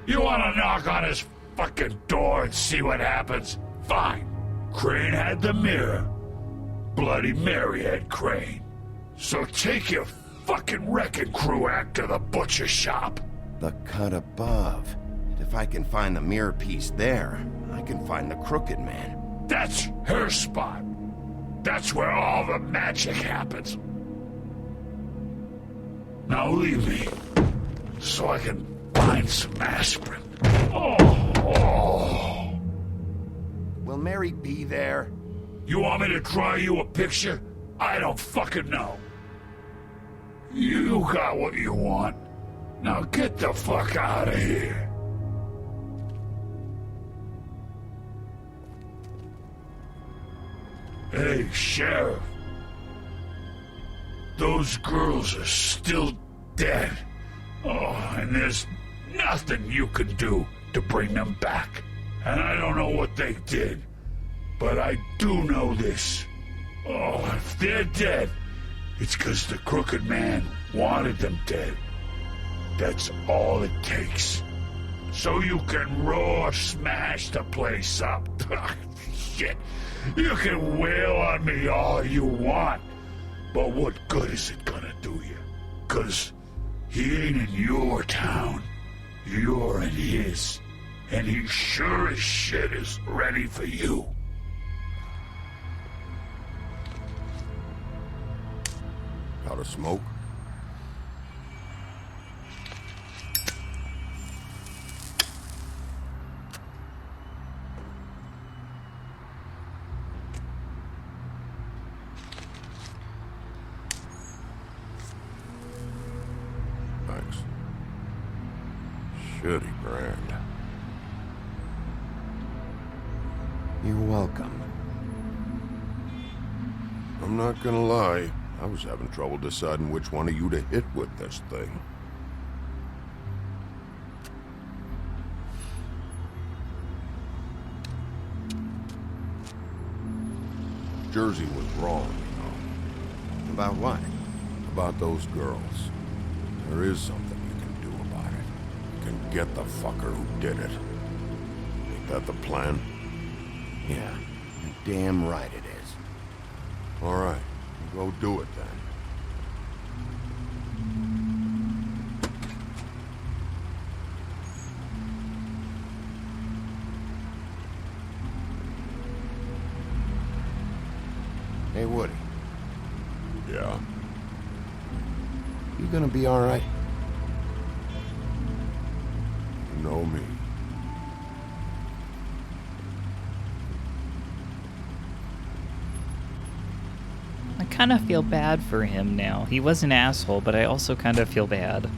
You wanna knock on his fucking door and see what happens? Fine. Crane had the mirror. Bloody Mary had Crane. So take your fucking wrecking crew act to the butcher shop. The cut above. And if I can find the mirror piece there, I can find the Crooked Man. That's her spot. That's where all the magic happens. Now leave me, so I can find some aspirin. Oh. Will Mary be there? You want me to draw you a picture? I don't fucking know. You got what you want. Now get the fuck out of here. Hey, Sheriff. Those girls are still dead. Oh, and there's nothing you can do to bring them back. And I don't know what they did, but I do know this. Oh, if they're dead, it's 'cause the Crooked Man wanted them dead. That's all it takes. So you can roar smash the place up. Shit, you can wail on me all you want, but what good is it gonna do you? 'Cause he ain't in your town. You're in his. And he sure as shit is ready for you. Got a smoke? Thanks. Shitty brand. You're welcome. I'm not gonna lie. I was having trouble deciding which one of you to hit with this thing. Jersey was wrong, you know. About what? About those girls. There is something you can do about it. You can get the fucker who did it. Ain't that the plan? Yeah, you're damn right it is. All right, go do it then. Hey, Woody. Yeah? You gonna be all right? You know me. I kind of feel bad for him now. He was an asshole, but I also kind of feel bad.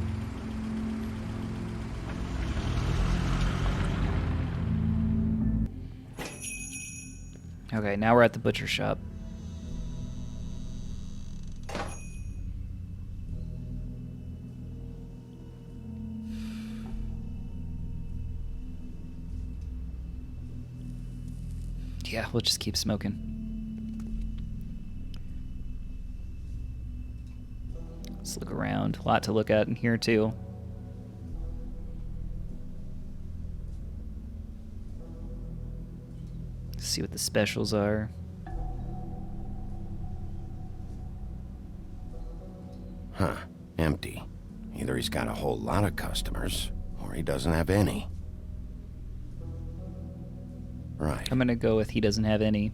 Okay, now we're at the butcher shop. Yeah, we'll just keep smoking. Let's look around. A lot to look at in here, too. See what the specials are. Huh. Empty. Either he's got a whole lot of customers, or he doesn't have any. Right. I'm gonna go with he doesn't have any.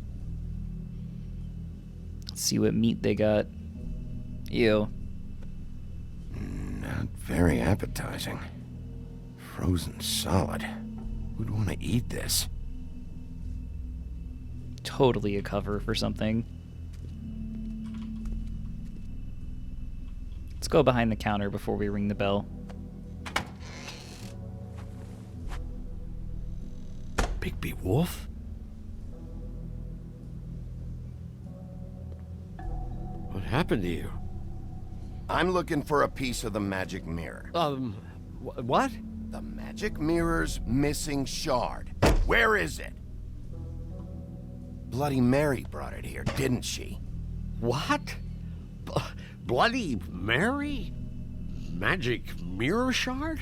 Let's see what meat they got. Ew. Not very appetizing. Frozen solid. Who'd want to eat this? Totally a cover for something. Let's go behind the counter before we ring the bell. Bigby Wolf? What happened to you? I'm looking for a piece of the magic mirror. What? The magic mirror's missing shard. Where is it? Bloody Mary brought it here, didn't she? What? Bloody Mary? Magic mirror shard?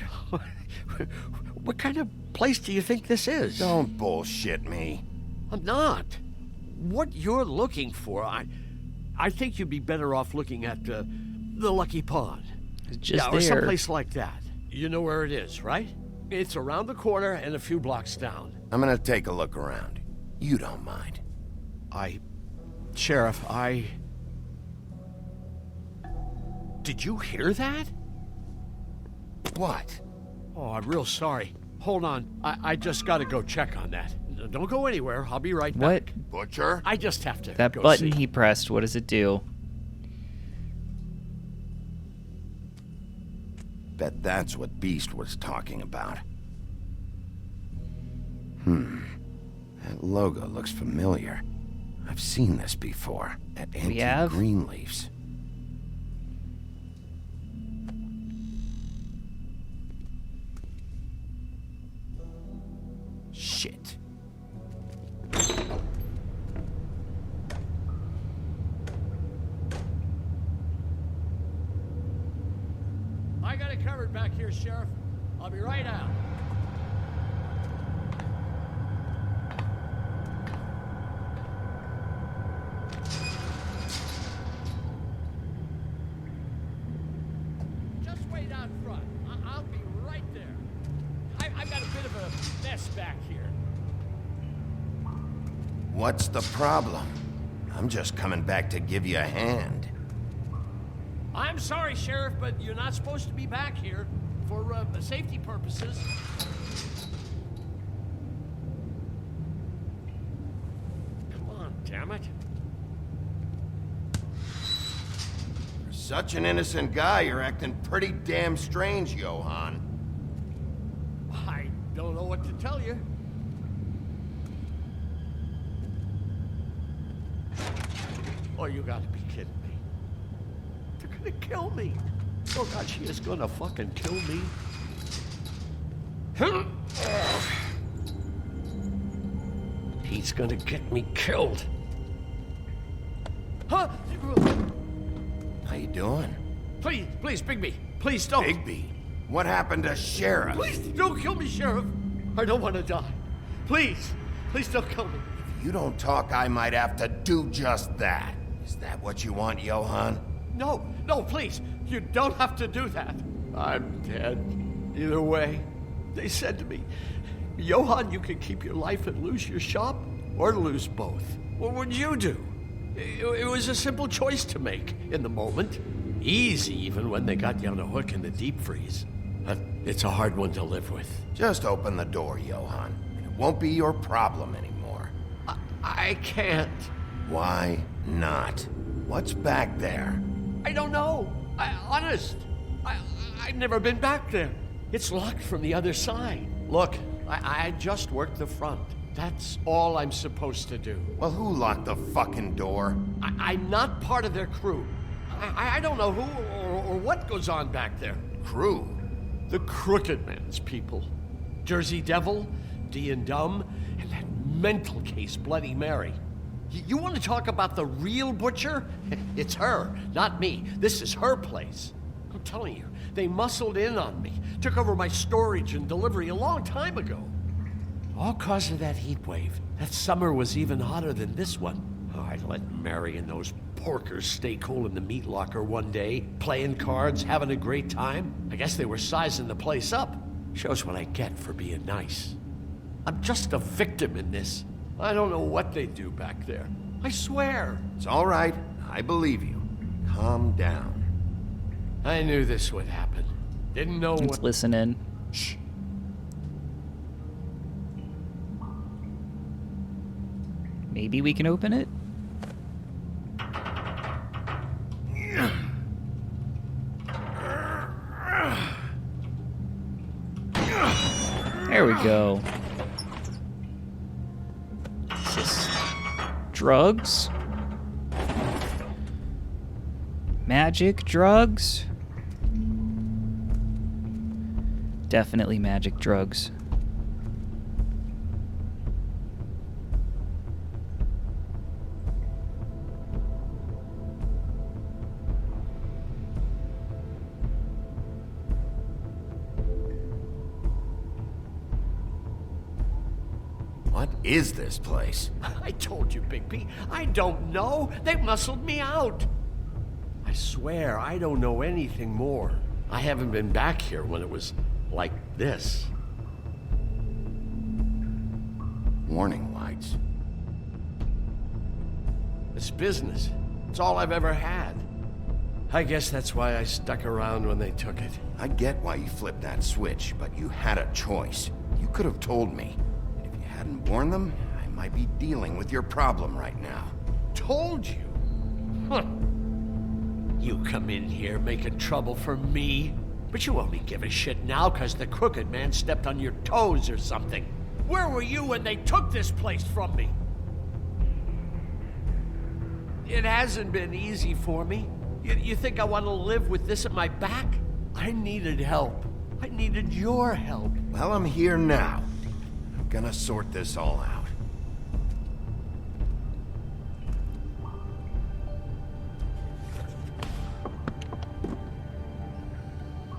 What kind of place do you think this is? Don't bullshit me. I'm not. What you're looking for, I think you'd be better off looking at the Lucky Pond. It's just or there. someplace like that. You know where it is, right? It's around the corner and a few blocks down. I'm gonna take a look around. You don't mind. Sheriff, Did you hear that? What? Oh, I'm real sorry. Hold on. I just gotta go check on that. Don't go anywhere. I'll be right back. What? Butcher? I just have to That go button see. he pressed, what does it do? Bet that's what Beast was talking about. That logo looks familiar. I've seen this before at Antique have? Greenleaf's. Shit. I got it covered back here, Sheriff. I'll be right out. Just wait out front. I'll be right there. I've got a bit of a mess back here. What's the problem? I'm just coming back to give you a hand. I'm sorry, Sheriff, but you're not supposed to be back here for safety purposes. Come on, damn it. For such an innocent guy, you're acting pretty damn strange, Johann. I don't know what to tell you. Oh, you gotta be kidding me. They're gonna kill me. Oh God, she is gonna fucking kill me. He's gonna get me killed. Huh? How you doing? Please, Bigby. Please don't. Bigby? What happened to Sheriff? Please don't kill me, Sheriff. I don't want to die. Please don't kill me. If you don't talk, I might have to do just that. Is that what you want, Johann? No, please. You don't have to do that. I'm dead. Either way, they said to me, Johann, you can keep your life and lose your shop, or lose both. What would you do? It was a simple choice to make in the moment. Easy, even when they got you on a hook in the deep freeze. But it's a hard one to live with. Just open the door, Johann, and it won't be your problem anymore. I can't. Why not? What's back there? I don't know. Honest. I've never been back there. It's locked from the other side. Look, I just worked the front. That's all I'm supposed to do. Well, who locked the fucking door? I'm not part of their crew. I don't know who or what goes on back there. Crew? The Crooked Man's people. Jersey Devil, D and Dumb, and that mental case, Bloody Mary. You want to talk about the real butcher? It's her, not me. This is her place. I'm telling you, they muscled in on me, took over my storage and delivery a long time ago. All cause of that heat wave. That summer was even hotter than this one. Oh, I let Mary and those porkers stay cool in the meat locker one day, playing cards, having a great time. I guess they were sizing the place up. Shows what I get for being nice. I'm just a victim in this. I don't know what they do back there. I swear. It's all right. I believe you. Calm down. I knew this would happen. Didn't know Let's what... listen in. Shh. Maybe we can open it? There we go. Is this drugs? Magic drugs? Definitely magic drugs. What is this place? I told you, Bigby. I don't know. They muscled me out. I swear, I don't know anything more. I haven't been back here when it was like this. Warning lights. It's business. It's all I've ever had. I guess that's why I stuck around when they took it. I get why you flipped that switch, but you had a choice. You could have told me. And if you hadn't warned them, I might be dealing with your problem right now. Told you? Huh. You come in here making trouble for me, but you only give a shit now because the Crooked Man stepped on your toes or something. Where were you when they took this place from me? It hasn't been easy for me. You think I want to live with this at my back? I needed help. I needed your help. Well, I'm here now. I'm gonna sort this all out.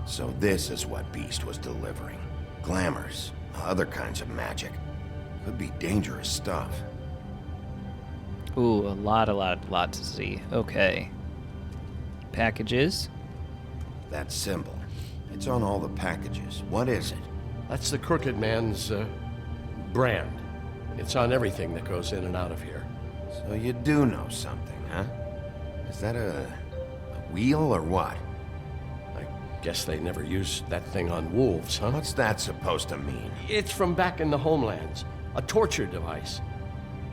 So this is what Beast was delivering. Glamours, other kinds of magic. Could be dangerous stuff. Ooh, a lot to see. Okay. Packages. That symbol. It's on all the packages. What is it? That's the Crooked Man's, brand. It's on everything that goes in and out of here. So you do know something, huh? Is that a wheel or what? Guess they never used that thing on wolves, huh? What's that supposed to mean? It's from back in the homelands. A torture device.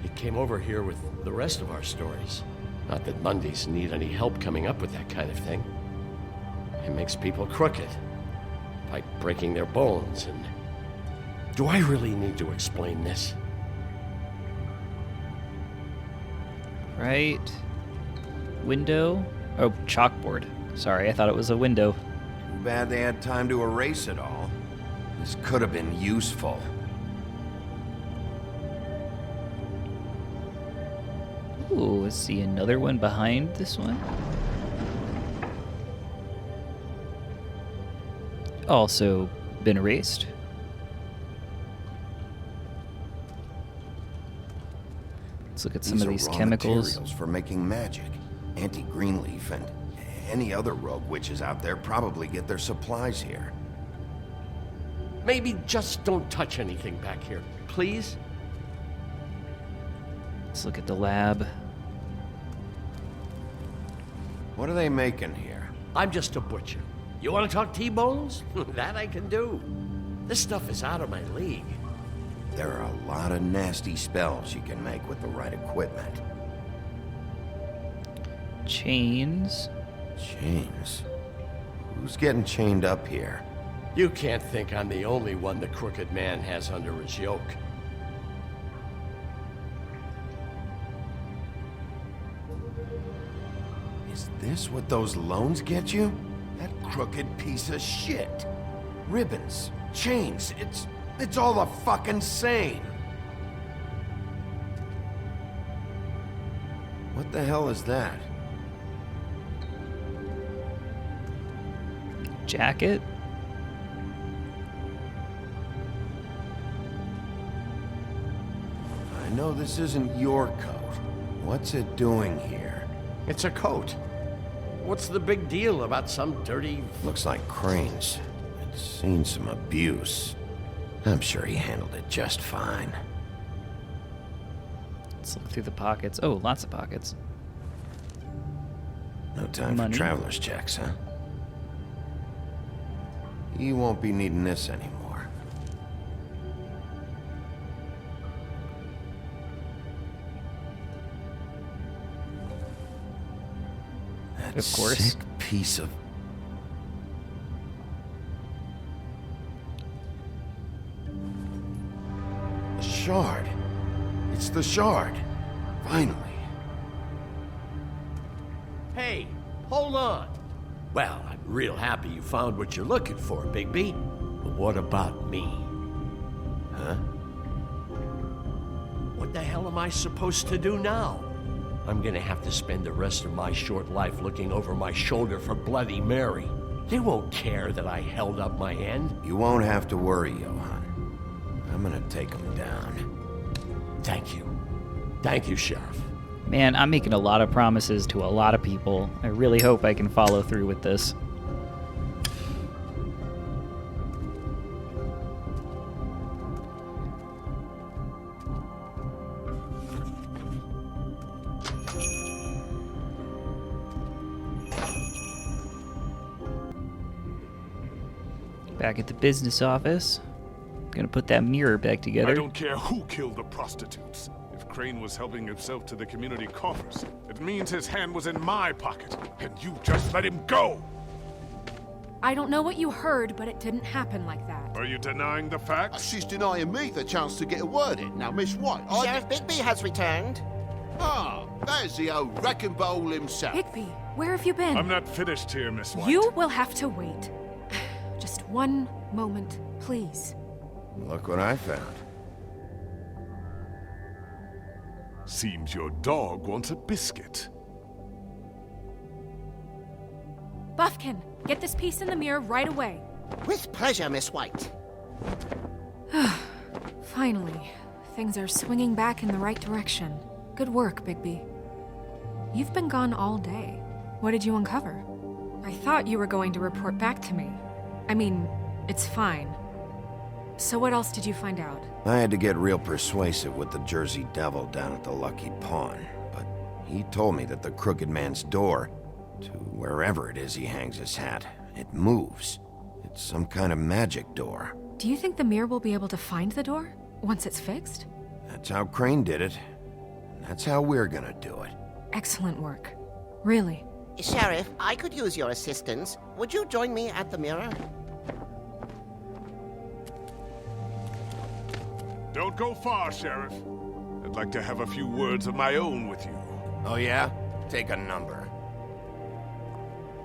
It came over here with the rest of our stories. Not that Mundies need any help coming up with that kind of thing. It makes people crooked. By breaking their bones and... Do I really need to explain this? Right. Window. Oh, chalkboard. Sorry, I thought it was a window. Too bad they had time to erase it all. This could have been useful. Ooh, let's see another one behind this one. Also been erased. Let's look at some of these raw chemicals. Materials for making magic. Anti-Greenleaf and any other rogue witches out there probably get their supplies here. Maybe just don't touch anything back here, please? Let's look at the lab. What are they making here? I'm just a butcher. You want to talk T-bones? That I can do. This stuff is out of my league. There are a lot of nasty spells you can make with the right equipment. Chains. Chains? Who's getting chained up here? You can't think I'm the only one the Crooked Man has under his yoke. Is this what those loans get you? That crooked piece of shit. Ribbons, chains, it's all the fucking same. What the hell is that? Jacket. I know this isn't your coat. What's it doing here? It's a coat. What's the big deal about some dirty... Looks like Crane's. It's seen some abuse. I'm sure he handled it just fine. Let's look through the pockets. Oh, lots of pockets. No time Money. for traveler's checks, huh? He won't be needing this anymore. That Of course. sick piece of... The shard. It's the shard. Finally. Hey, hold on. Well, I'm real happy you found what you're looking for, Bigby. But what about me? Huh? What the hell am I supposed to do now? I'm gonna have to spend the rest of my short life looking over my shoulder for Bloody Mary. They won't care that I held up my end. You won't have to worry, Johann. I'm gonna take him down. Thank you. Thank you, Sheriff. Man, I'm making a lot of promises to a lot of people. I really hope I can follow through with this. Back at the business office. Gonna put that mirror back together. I don't care who killed the prostitutes. If Crane was helping himself to the community coffers, it means his hand was in my pocket, and you just let him go! I don't know what you heard, but it didn't happen like that. Are you denying the fact? She's denying me the chance to get a word in. Now, Miss White, Sheriff Bigby has returned. Ah, there's the old wrecking bowl himself. Bigby, where have you been? I'm not finished here, Miss White. You will have to wait. Just one moment, please. Look what I found. Seems your dog wants a biscuit. Buffkin, get this piece in the mirror right away. With pleasure, Miss White. Finally, things are swinging back in the right direction. Good work, Bigby. You've been gone all day. What did you uncover? I thought you were going to report back to me. I mean, it's fine. So what else did you find out? I had to get real persuasive with the Jersey Devil down at the Lucky Pawn, but he told me that the Crooked Man's door, to wherever it is he hangs his hat, it moves. It's some kind of magic door. Do you think the mirror will be able to find the door once it's fixed? That's how Crane did it, and that's how we're gonna do it. Excellent work. Really. Sheriff, I could use your assistance. Would you join me at the mirror? Don't go far, Sheriff. I'd like to have a few words of my own with you. Oh yeah? Take a number.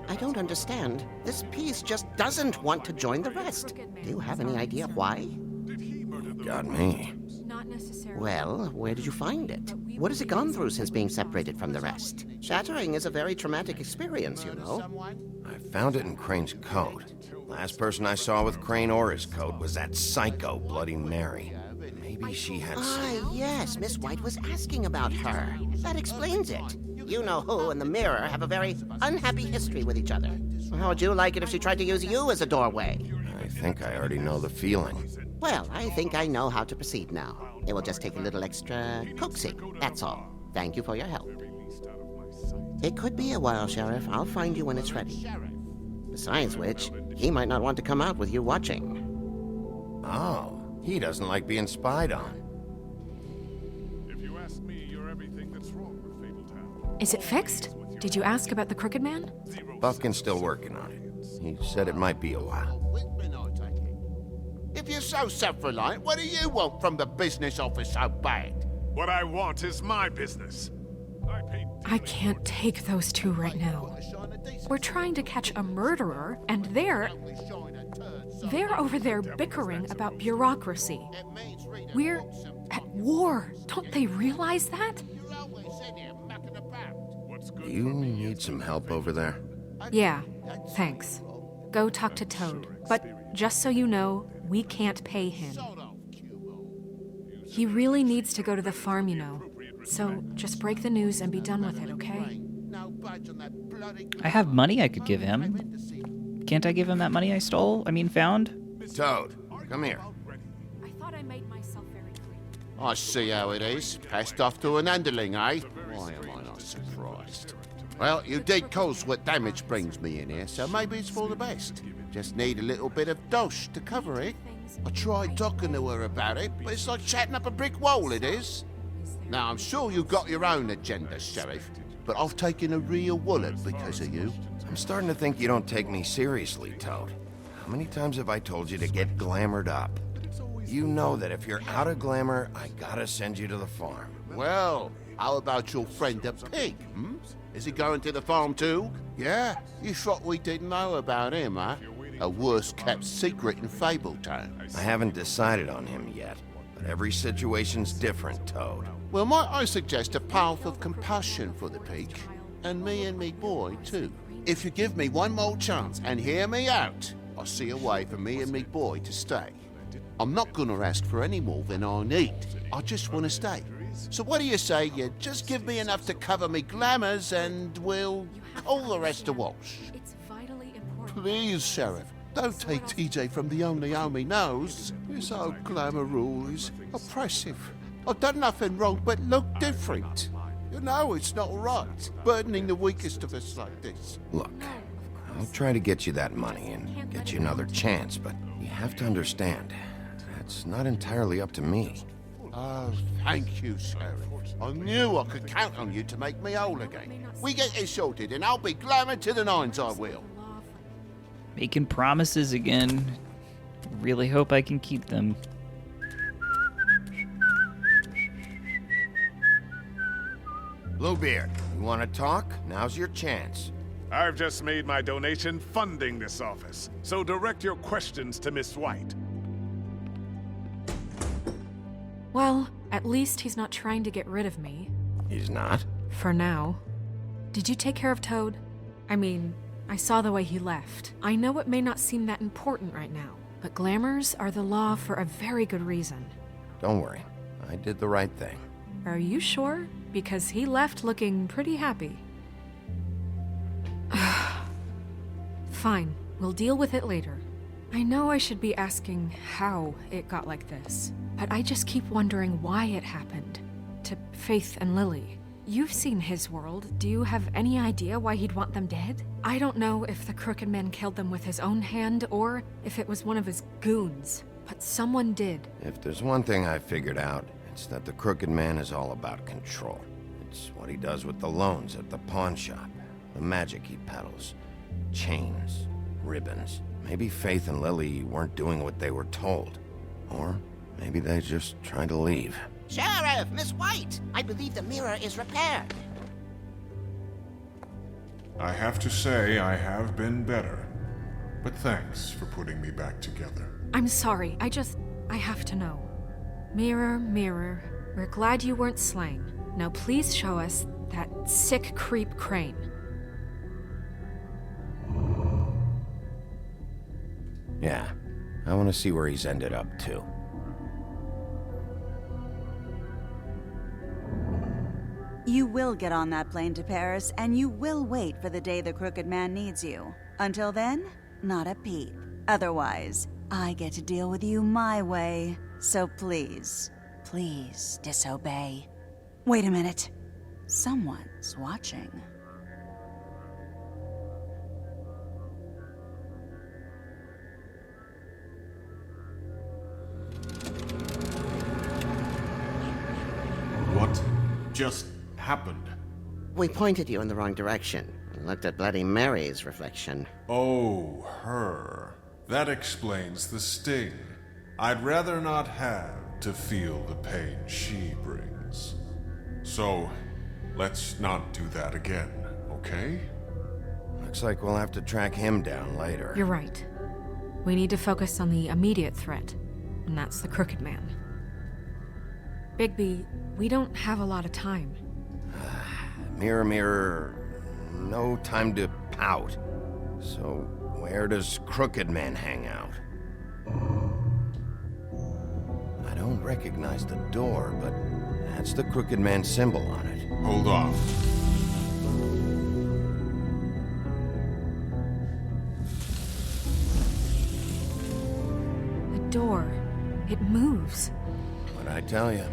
I don't understand. This piece just doesn't want to join the rest. Do you have any idea why? Got me. Not necessarily. Well, where did you find it? What has it gone through since being separated from the rest? Shattering is a very traumatic experience, you know. I found it in Crane's coat. Last person I saw with Crane or his coat was that psycho Bloody Mary. Maybe she had some... Yes, Miss White was asking about her. That explains it. You know who and the mirror have a very unhappy history with each other. How would you like it if she tried to use you as a doorway? I think I already know the feeling. Well, I think I know how to proceed now. It will just take a little extra coaxing, that's all. Thank you for your help. It could be a while, Sheriff. I'll find you when it's ready. Besides which, he might not want to come out with you watching. Oh, he doesn't like being spied on. If you ask me, you're everything that's wrong with Fabletown. Is it fixed? Did you ask about the Crooked Man? Buffkin's still working on it. He said it might be a while. If you're so self-reliant, what do you want from the business office so bad? What I want is my business. I can't take those two right now. We're trying to catch a murderer, and they're over there bickering about bureaucracy. We're at war. Don't they realize that? You need some help over there? Yeah, thanks. Go talk to Toad. But just so you know, we can't pay him. He really needs to go to the farm, you know. So just break the news and be done with it, okay? I have money I could give him. Can't I give him that money I stole? I mean, found? Toad, come here. I thought I made myself very clear. I see how it is. Passed off to an underling, eh? Why am I not surprised? Well, you did cause what damage brings me in here, so maybe it's for the best. Just need a little bit of dosh to cover it. I tried talking to her about it, but it's like chatting up a brick wall, it is. Now, I'm sure you've got your own agenda, Sheriff, but I've taken a real wallet because of you. I'm starting to think you don't take me seriously, Toad. How many times have I told you to get glamored up? You know that if you're out of glamour, I gotta send you to the farm. Well, how about your friend the pig, hmm? Is he going to the farm too? Yeah? You thought we didn't know about him, huh? A worst-kept secret in Fabletown. I haven't decided on him yet, but every situation's different, Toad. Well, might I suggest a path of compassion for the pig? And me boy, too. If you give me one more chance and hear me out, I'll see a way for me and me boy to stay. I'm not gonna ask for any more than I need. I just want to stay. So what do you say you just give me enough to cover me glamours and we'll call the rest a wash? It's vitally important. Please, Sheriff, don't take TJ from the only home he knows. This old glamour rule is oppressive. I've done nothing wrong but look different. You know it's not right, burdening the weakest of us like this. Look, I'll try to get you that money and get you another chance, but you have to understand, that's not entirely up to me. Oh, thank you, Sheriff. I knew I could count on you to make me whole again. We get this sorted and I'll be glamour to the nines, I will. Making promises again. Really hope I can keep them. Bluebeard, you want to talk? Now's your chance. I've just made my donation funding this office, so direct your questions to Miss White. Well, at least he's not trying to get rid of me. He's not? For now. Did you take care of Toad? I mean, I saw the way he left. I know it may not seem that important right now, but glamours are the law for a very good reason. Don't worry. I did the right thing. Are you sure? Because he left looking pretty happy. Fine, we'll deal with it later. I know I should be asking how it got like this, but I just keep wondering why it happened. To Faith and Lily. You've seen his world. Do you have any idea why he'd want them dead? I don't know if the Crooked Man killed them with his own hand or if it was one of his goons, but someone did. If there's one thing I figured out, it's that the Crooked Man is all about control. It's what he does with the loans at the pawn shop, the magic he peddles, chains, ribbons. Maybe Faith and Lily weren't doing what they were told. Or maybe they just tried to leave. Sheriff, Miss White! I believe the mirror is repaired. I have to say I have been better, but thanks for putting me back together. I'm sorry, I have to know. Mirror, mirror, we're glad you weren't slain. Now please show us that sick creep Crane. Yeah, I want to see where he's ended up, too. You will get on that plane to Paris, and you will wait for the day the Crooked Man needs you. Until then, not a peep. Otherwise, I get to deal with you my way. So please, please disobey. Wait a minute. Someone's watching. What just happened? We pointed you in the wrong direction and looked at Bloody Mary's reflection. Oh, her. That explains the sting. I'd rather not have to feel the pain she brings. So, let's not do that again, okay? Looks like we'll have to track him down later. You're right. We need to focus on the immediate threat, and that's the Crooked Man. Bigby, we don't have a lot of time. Mirror, mirror, no time to pout. So, where does Crooked Man hang out? I don't recognize the door, but that's the Crooked Man symbol on it. Hold on. The door. It moves. What'd I tell you?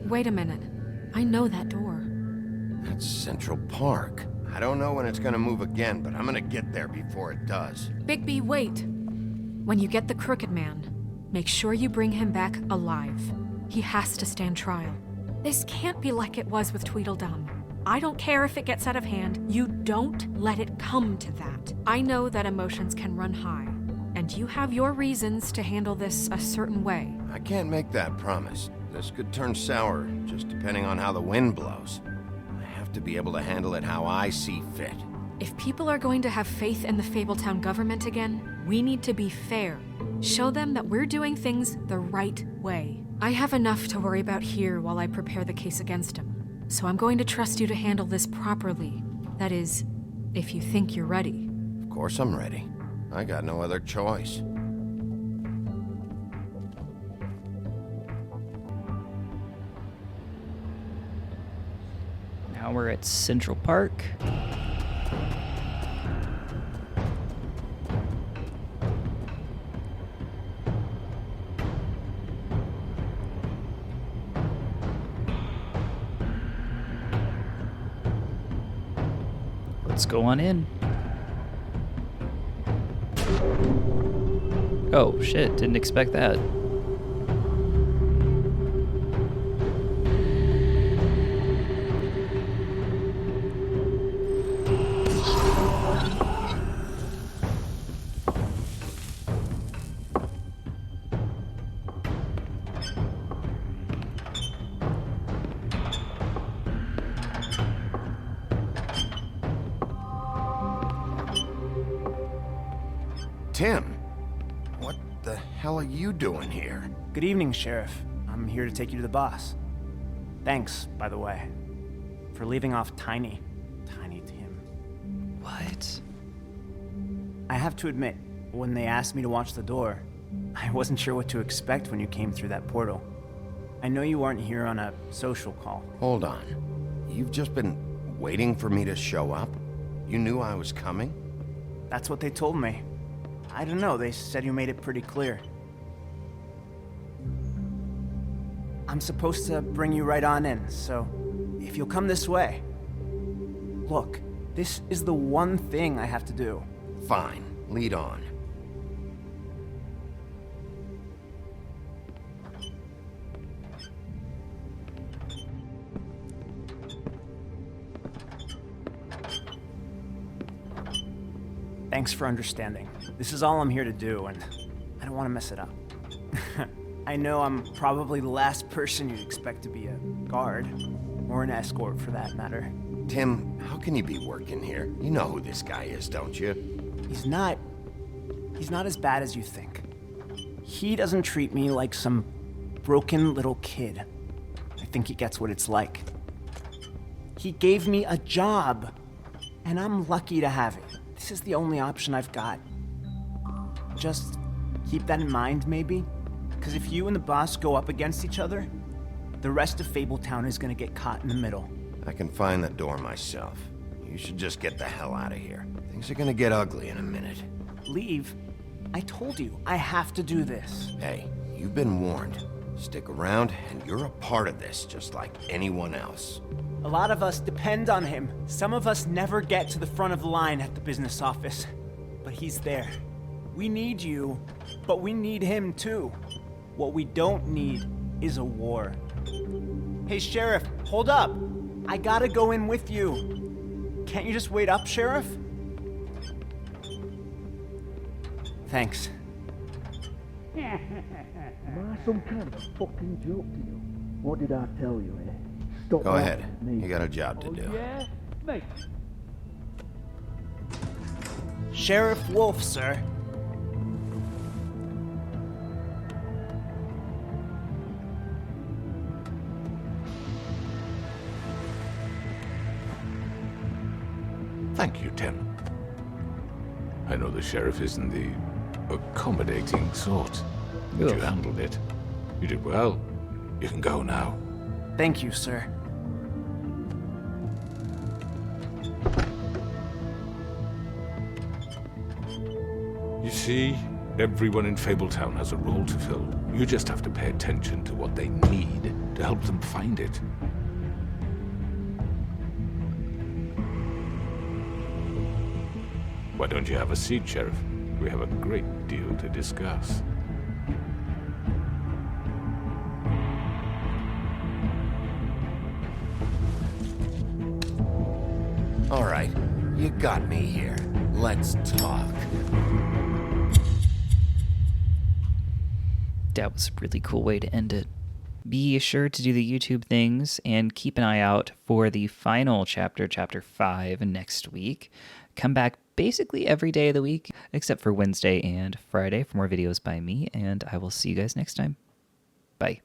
Wait a minute. I know that door. That's Central Park. I don't know when it's gonna move again, but I'm gonna get there before it does. Bigby, wait. When you get the Crooked Man, make sure you bring him back alive. He has to stand trial. This can't be like it was with Tweedledum. I don't care if it gets out of hand. You don't let it come to that. I know that emotions can run high, and you have your reasons to handle this a certain way. I can't make that promise. This could turn sour, just depending on how the wind blows. I have to be able to handle it how I see fit. If people are going to have faith in the Fabletown government again, we need to be fair. Show them that we're doing things the right way. I have enough to worry about here while I prepare the case against him. So I'm going to trust you to handle this properly. That is, if you think you're ready. Of course I'm ready. I got no other choice. Now we're at Central Park. Let's go on in. Oh shit, didn't expect that. Tim, what the hell are you doing here? Good evening, Sheriff. I'm here to take you to the boss. Thanks, by the way, for leaving off Tiny Tim. What? I have to admit, when they asked me to watch the door, I wasn't sure what to expect when you came through that portal. I know you aren't here on a social call. Hold on. You've just been waiting for me to show up? You knew I was coming? That's what they told me. I don't know, they said you made it pretty clear. I'm supposed to bring you right on in, so if you'll come this way. Look, this is the one thing I have to do. Fine, lead on. Thanks for understanding. This is all I'm here to do, and I don't want to mess it up. I know I'm probably the last person you'd expect to be a guard, or an escort for that matter. Tim, how can you be working here? You know who this guy is, don't you? He's not as bad as you think. He doesn't treat me like some broken little kid. I think he gets what it's like. He gave me a job, and I'm lucky to have it. This is the only option I've got. Just keep that in mind, maybe? Because if you and the boss go up against each other, the rest of Fabletown is gonna get caught in the middle. I can find the door myself. You should just get the hell out of here. Things are gonna get ugly in a minute. Leave? I told you, I have to do this. Hey, you've been warned. Stick around, and you're a part of this, just like anyone else. A lot of us depend on him. Some of us never get to the front of the line at the business office. But he's there. We need you, but we need him too. What we don't need is a war. Hey, Sheriff, hold up. I gotta go in with you. Can't you just wait up, Sheriff? Thanks. Am I some kind of a fucking joke to you? What did I tell you, eh? Stop Go ahead. laughing at me. You got a job to do. Yeah? Mate. Sheriff Wolf, sir. Thank you, Tim. I know the sheriff isn't the accommodating sort, but you handled it. You did well. You can go now. Thank you, sir. You see, everyone in Fabletown has a role to fill. You just have to pay attention to what they need to help them find it. Why don't you have a seat, Sheriff? We have a great deal to discuss. All right, you got me here. Let's talk. That was a really cool way to end it. Be sure to do the YouTube things and keep an eye out for the final chapter, Chapter 5, next week. Come back basically every day of the week, except for Wednesday and Friday for more videos by me, and I will see you guys next time. Bye.